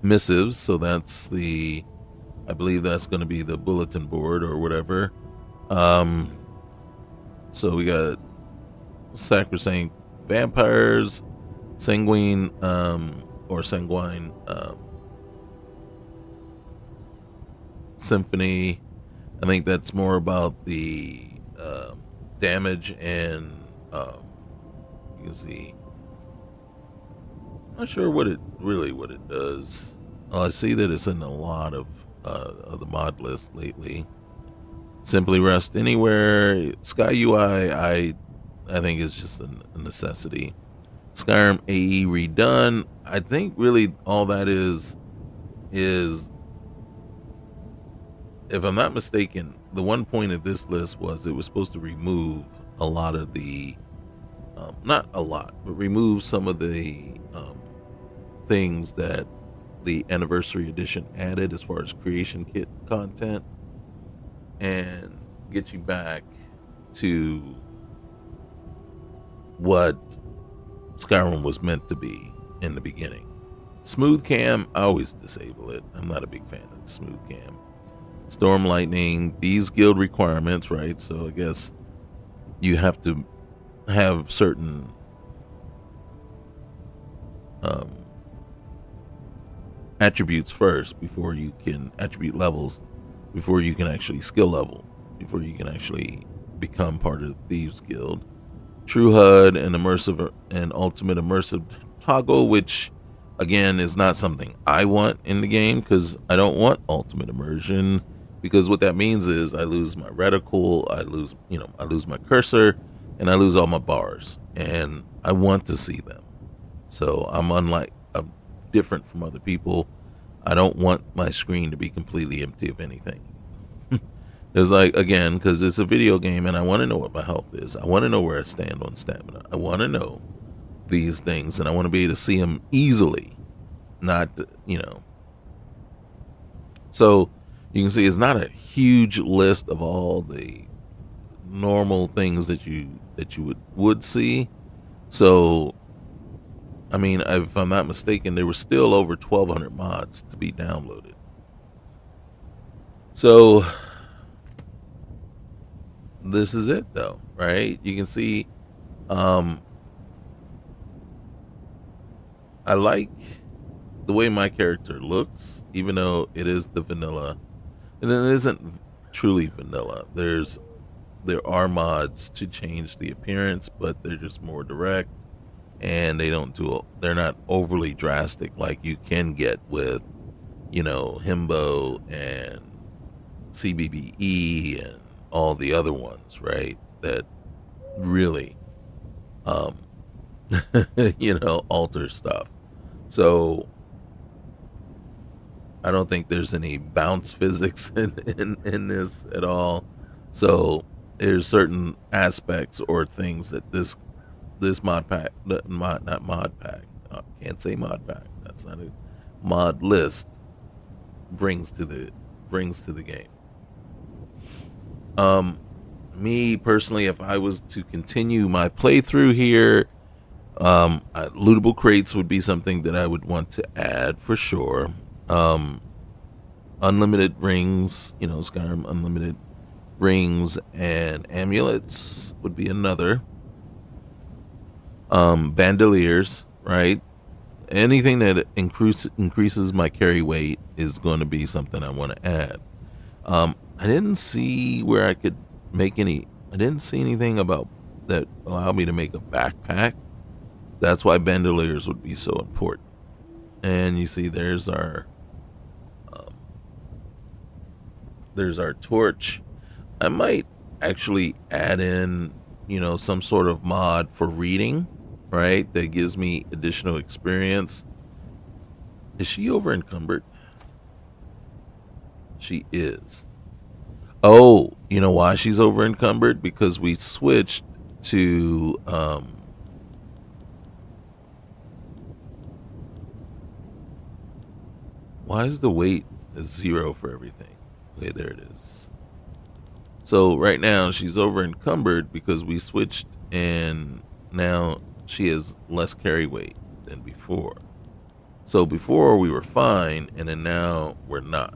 Missives. So that's I believe that's going to be the bulletin board or whatever. So we got sacrosanct vampires, sanguine symphony. I think that's more about the damage and you can see. I'm not sure what it does. I see that it's in a lot of the mod list lately. Simply rest anywhere. Sky UI, I think is just a necessity. Skyrim AE Redone. I think really all that is if I'm not mistaken, the one point of this list was it was supposed to remove a lot of the, not a lot, but remove some of the things that the anniversary edition added as far as creation kit content, and get you back to what Skyrim was meant to be in the beginning. Smooth cam, I always disable it. I'm not a big fan of the smooth cam. Storm lightning, these guild requirements, right? So I guess you have to have certain attributes first before you can attribute levels, before you can actually skill level, before you can actually become part of the Thieves Guild. True HUD and immersive and ultimate immersive toggle, which again is not something I want in the game, because I don't want ultimate immersion, because what that means is I lose my reticle, I lose my cursor, and I lose all my bars, and I want to see them. So I'm different from other people. I don't want my screen to be completely empty of anything. It's like, again, because it's a video game and I want to know what my health is. I want to know where I stand on stamina. I want to know these things, and I want to be able to see them easily. not, you know. So you can see it's not a huge list of all the normal things that you would see. So I mean, if I'm not mistaken, there were still over 1,200 mods to be downloaded. So this is it, though, right? You can see, I like the way my character looks, even though it is the vanilla, and it isn't truly vanilla. There are mods to change the appearance, but they're just more direct. And they're not overly drastic like you can get with, you know, Himbo and CBBE and all the other ones, right? That really, you know, alter stuff. So I don't think there's any bounce physics in this at all. So there's certain aspects or things that this mod pack, not mod pack, can't say mod pack, that's not a mod list, brings to the game. Me personally, if I was to continue my playthrough here, lootable crates would be something that I would want to add for sure. Unlimited rings, you know, Skyrim unlimited rings and amulets would be another. Bandoliers, right? Anything that increases my carry weight is going to be something I want to add. I didn't see where I could make I didn't see anything about that allowed me to make a backpack. That's why bandoliers would be so important. And you see, there's our torch. I might actually add in, you know, some sort of mod for reading, right? That gives me additional experience. Is she over encumbered? She is. Oh, you know why she's over encumbered? Because we switched to why is the weight 0 for everything? Okay, there it is. So right now she's over encumbered because we switched, and now she has less carry weight than before. So before we were fine, and then now we're not.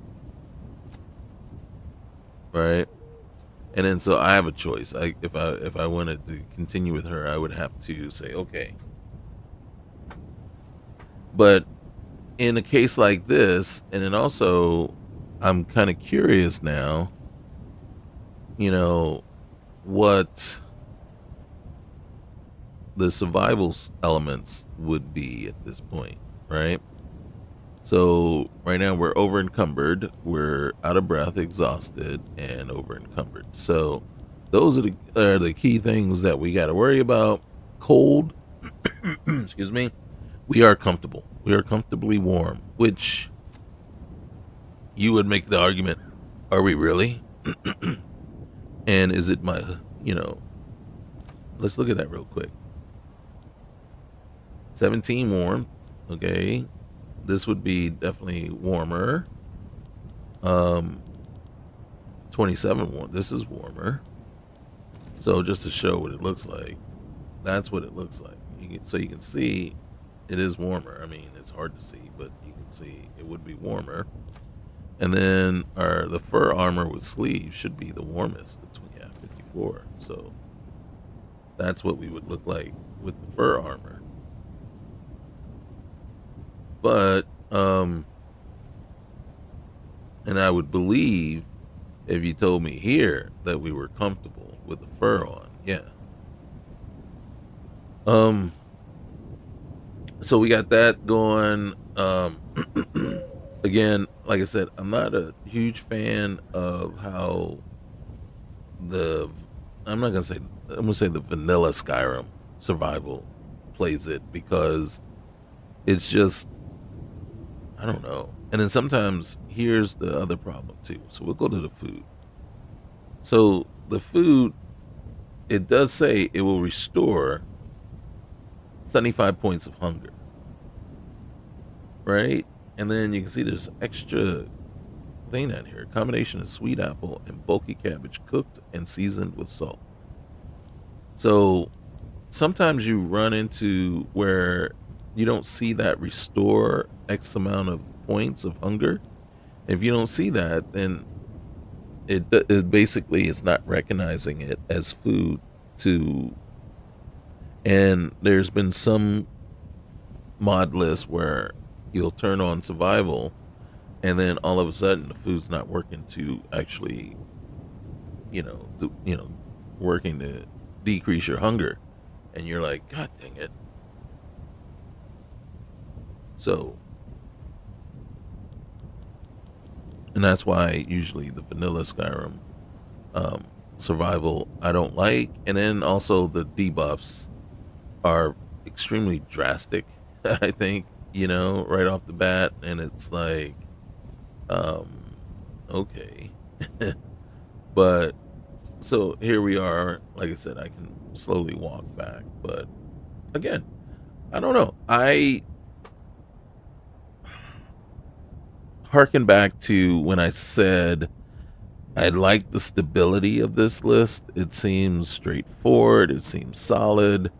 Right? And then so I have a choice. If I wanted to continue with her, I would have to say okay. But in a case like this, and then also I'm kind of curious now, you know, what the survival elements would be at this point, right? So right now we're over encumbered, we're out of breath, exhausted, and over encumbered. So those are the key things that we got to worry about. Cold, excuse me. We are comfortable. We are comfortably warm, which you would make the argument, are we really? And is it my, you know, let's look at that real quick. 17 warm, okay. This would be definitely warmer. 27 warm. This is warmer. So just to show what it looks like, that's what it looks like. So you can see it is warmer. I mean, it's hard to see, but you can see it would be warmer. And then the fur armor with sleeves should be the warmest. That's when you have 54. So that's what we would look like with the fur armor. But and I would believe if you told me here that we were comfortable with the fur on, yeah. So we got that going. Again, like I said, I'm not a huge fan of how I'm gonna say the vanilla Skyrim survival plays it, because it's just, I don't know. And then sometimes here's the other problem too. So we'll go to the food. So the food, it does say it will restore 75 points of hunger. right? And then you can see there's extra thing down here. A combination of sweet apple and bulky cabbage cooked and seasoned with salt. So sometimes you run into where you don't see that restore X amount of points of hunger. If you don't see that, then it basically is not recognizing it as food to. And there's been some mod list where you'll turn on survival and then all of a sudden the food's not working to actually working to decrease your hunger, and you're like, god dang it. So, and that's why usually the vanilla Skyrim survival I don't like. And then also the debuffs are extremely drastic, I think, right off the bat. And it's like, okay. But so here we are. Like I said, I can slowly walk back, but again, I don't know. I harken back to when I said I like the stability of this list. It seems straightforward, it seems solid,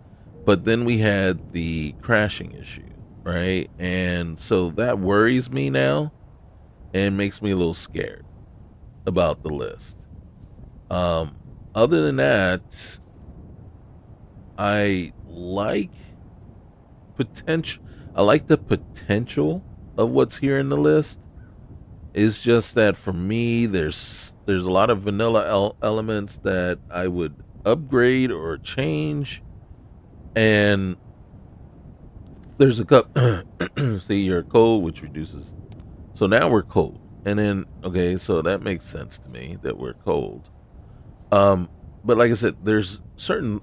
but then we had the crashing issue, right? And so that worries me now and makes me a little scared about the list. Other than that, I like the potential of what's here in the list. It's just that for me, there's a lot of vanilla elements that I would upgrade or change, and there's a cup. See, you're cold, which reduces. So now we're cold, and then okay, so that makes sense to me that we're cold. But like I said, there's certain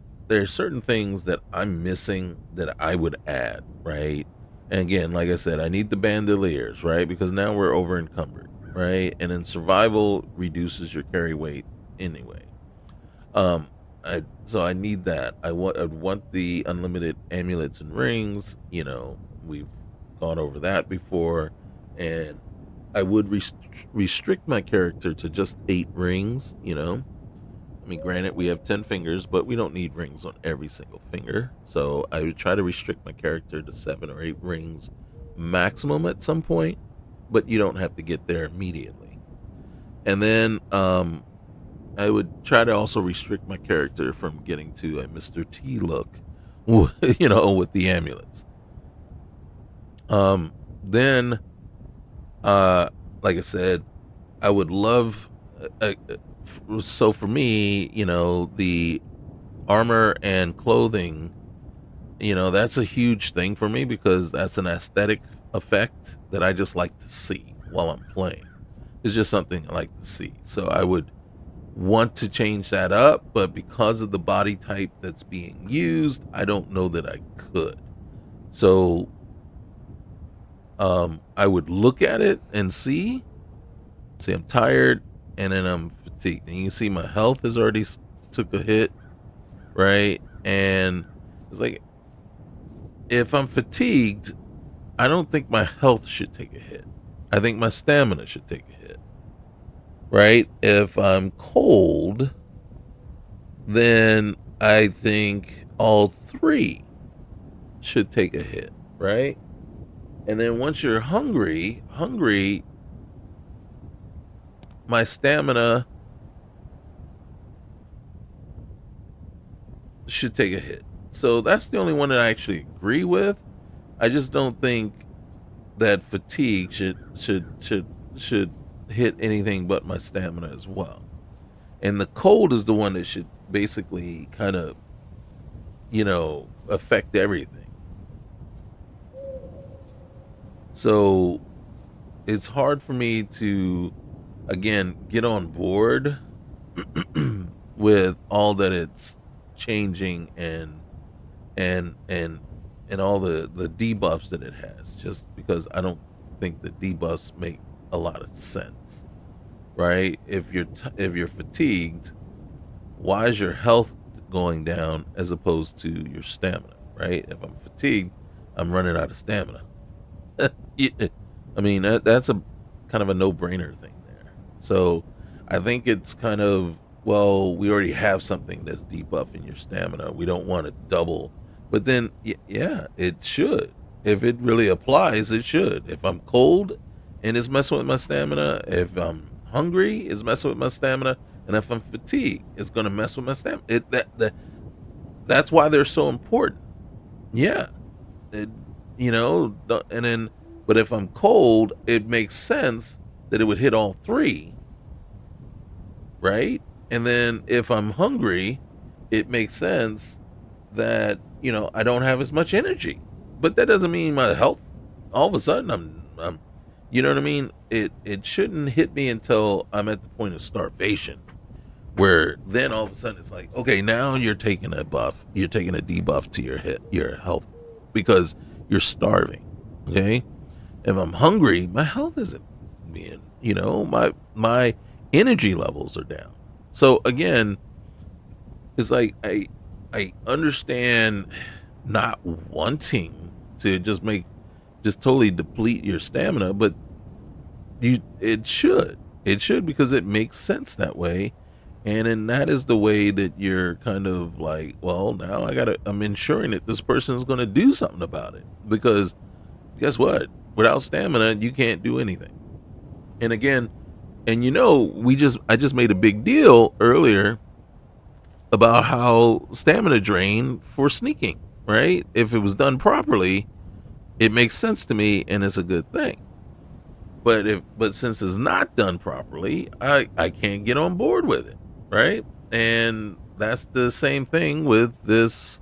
things that I'm missing that I would add, right? And again, like I said, I need the bandoliers, right? Because now we're over encumbered, right? And then survival reduces your carry weight anyway. So I need that. I'd want the unlimited amulets and rings. We've gone over that before, and I would restrict my character to just 8 rings. I mean, granted, we have 10 fingers, but we don't need rings on every single finger. So I would try to restrict my character to 7 or 8 rings maximum at some point, but you don't have to get there immediately. And then I would try to also restrict my character from getting to a Mr. T look, with the amulets. Then, like I said, I would love... so for me, the armor and clothing, that's a huge thing for me because that's an aesthetic effect that I just like to see while I'm playing. It's just something I like to see. So I would want to change that up, but because of the body type that's being used, I don't know that I could. So I would look at it and see I'm tired, and then I'm fatigued, and you can see my health has already took a hit, right? And it's like, if I'm fatigued, I don't think my health should take a hit. I think my stamina should take a hit, right? If I'm cold, then I think all 3 should take a hit, right? And then once you're hungry, my stamina should take a hit. So that's the only one that I actually agree with. I just don't think that fatigue should hit anything but my stamina as well. And the cold is the one that should basically kind of, affect everything. So it's hard for me to, again, get on board with all that it's changing and all the debuffs that it has, just because I don't think the debuffs make a lot of sense, right? If you're fatigued, why is your health going down as opposed to your stamina, right? If I'm fatigued, I'm running out of stamina. I mean, that's a kind of a no-brainer thing there. So I think it's kind of, well, we already have something that's debuffing your stamina. We don't want to double. But then, yeah, it should. If it really applies, it should. If I'm cold and it's messing with my stamina, if I'm hungry, it's messing with my stamina, and if I'm fatigued, it's going to mess with my stamina. That's why they're so important. Yeah. And then, but if I'm cold, it makes sense that it would hit all three, right? And then if I'm hungry, it makes sense that, I don't have as much energy. But that doesn't mean my health, all of a sudden, I'm you know what I mean? It shouldn't hit me until I'm at the point of starvation, where then all of a sudden it's like, okay, now you're taking a debuff to your health because you're starving. Okay, if I'm hungry, my health isn't being, my energy levels are down. So again, it's like I understand not wanting to just totally deplete your stamina, but it should because it makes sense that way. And then that is the way that you're kind of like, well, now I'm ensuring that this person is going to do something about it, because guess what? Without stamina, you can't do anything. And again, and I just made a big deal earlier about how stamina drain for sneaking, right? If it was done properly, it makes sense to me and it's a good thing. But since it's not done properly, I can't get on board with it, right? And that's the same thing with this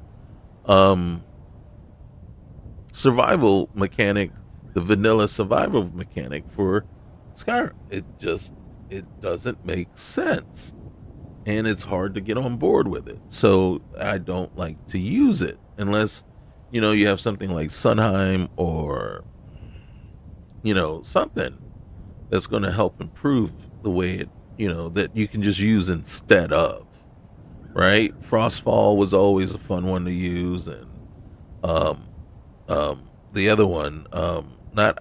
survival mechanic, the vanilla survival mechanic for Skyrim. It doesn't make sense, and it's hard to get on board with it. So I don't like to use it unless you have something like Sunheim or something that's going to help improve the way it, that you can just use instead of, right? Frostfall was always a fun one to use. And the other one, not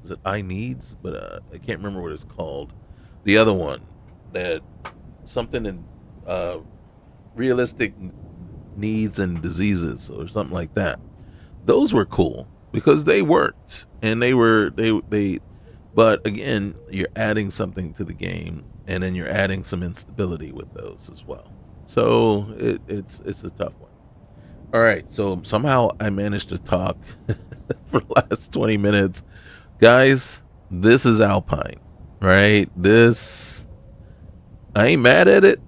is it I needs, but I can't remember what it's called. The other one, that something in realistic needs and diseases or something like that. Those were cool because they worked, and but again, you're adding something to the game, and then you're adding some instability with those as well. So it's a tough one. All right, so somehow I managed to talk for the last 20 minutes. Guys, this is Alpyne, right? I ain't mad at it,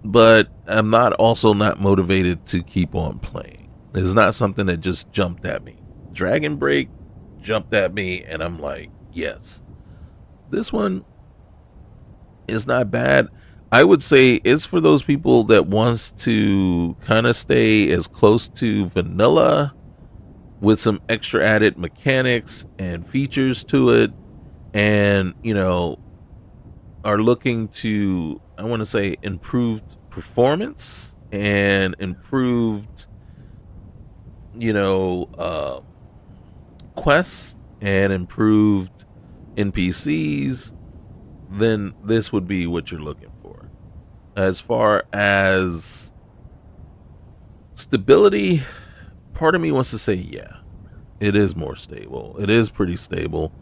but I'm not motivated to keep on playing. It's not something that just jumped at me. Dragon Break jumped at me, and I'm like, yes. This one is not bad. I would say it's for those people that wants to kind of stay as close to vanilla with some extra added mechanics and features to it, and are looking to, I want to say, improved performance and improved quests and improved NPCs, then this would be what you're looking for. As far as stability, part of me wants to say, yeah, it is more stable. It is pretty stable,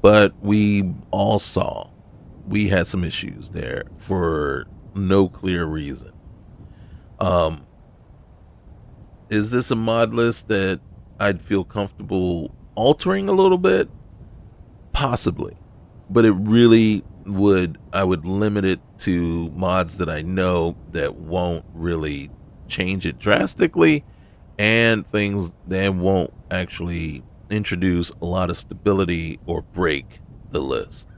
but we all saw we had some issues there for no clear reason. Is this a mod list that I'd feel comfortable altering a little bit? Possibly, but it really I would limit it to mods that I know that won't really change it drastically, and things that won't actually introduce a lot of stability or break the list.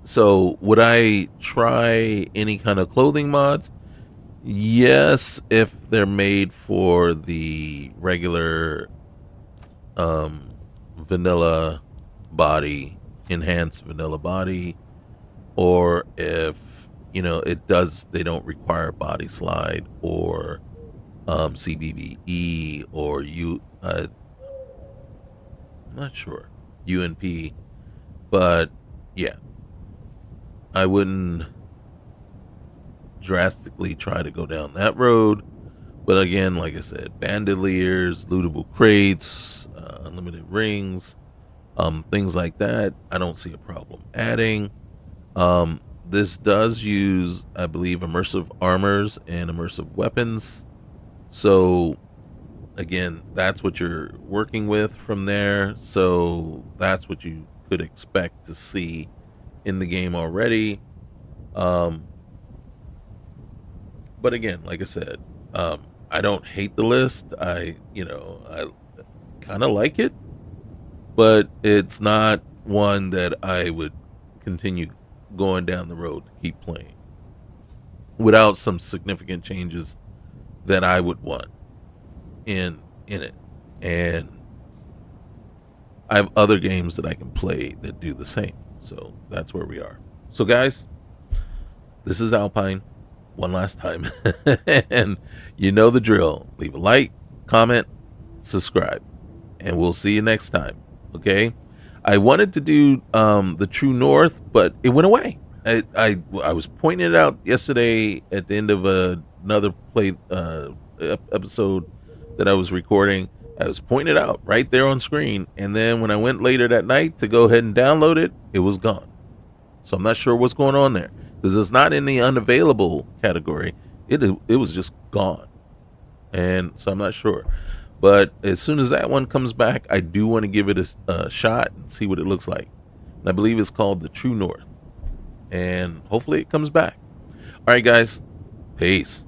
So would I try any kind of clothing mods? Yes, if they're made for the regular vanilla body, enhanced vanilla body, or if they don't require body slide or CBBE or I'm not sure, UNP, but yeah, I wouldn't drastically try to go down that road. But again, like I said, bandoliers, lootable crates, unlimited rings, things like that, I don't see a problem adding. This does use, I believe, immersive armors and immersive weapons. So again, that's what you're working with from there. So that's what you could expect to see in the game already. But again, like I said, I don't hate the list. I kind of like it, but it's not one that I would continue going down the road to keep playing without some significant changes that I would want in it. And I have other games that I can play that do the same. So that's where we are. So guys, this is Alpyne one last time. And you know the drill. Leave a like, comment, subscribe, and we'll see you next time. Okay? I wanted to do the True North, but it went away. I was pointing it out yesterday at the end of another episode that I was recording. I was pointing it out right there on screen, and then when I went later that night to go ahead and download it, it was gone. So I'm not sure what's going on there, because it's not in the unavailable category. It was just gone, and so I'm not sure. But as soon as that one comes back, I do want to give it a shot and see what it looks like. And I believe it's called the True North, and hopefully it comes back. All right, guys, peace.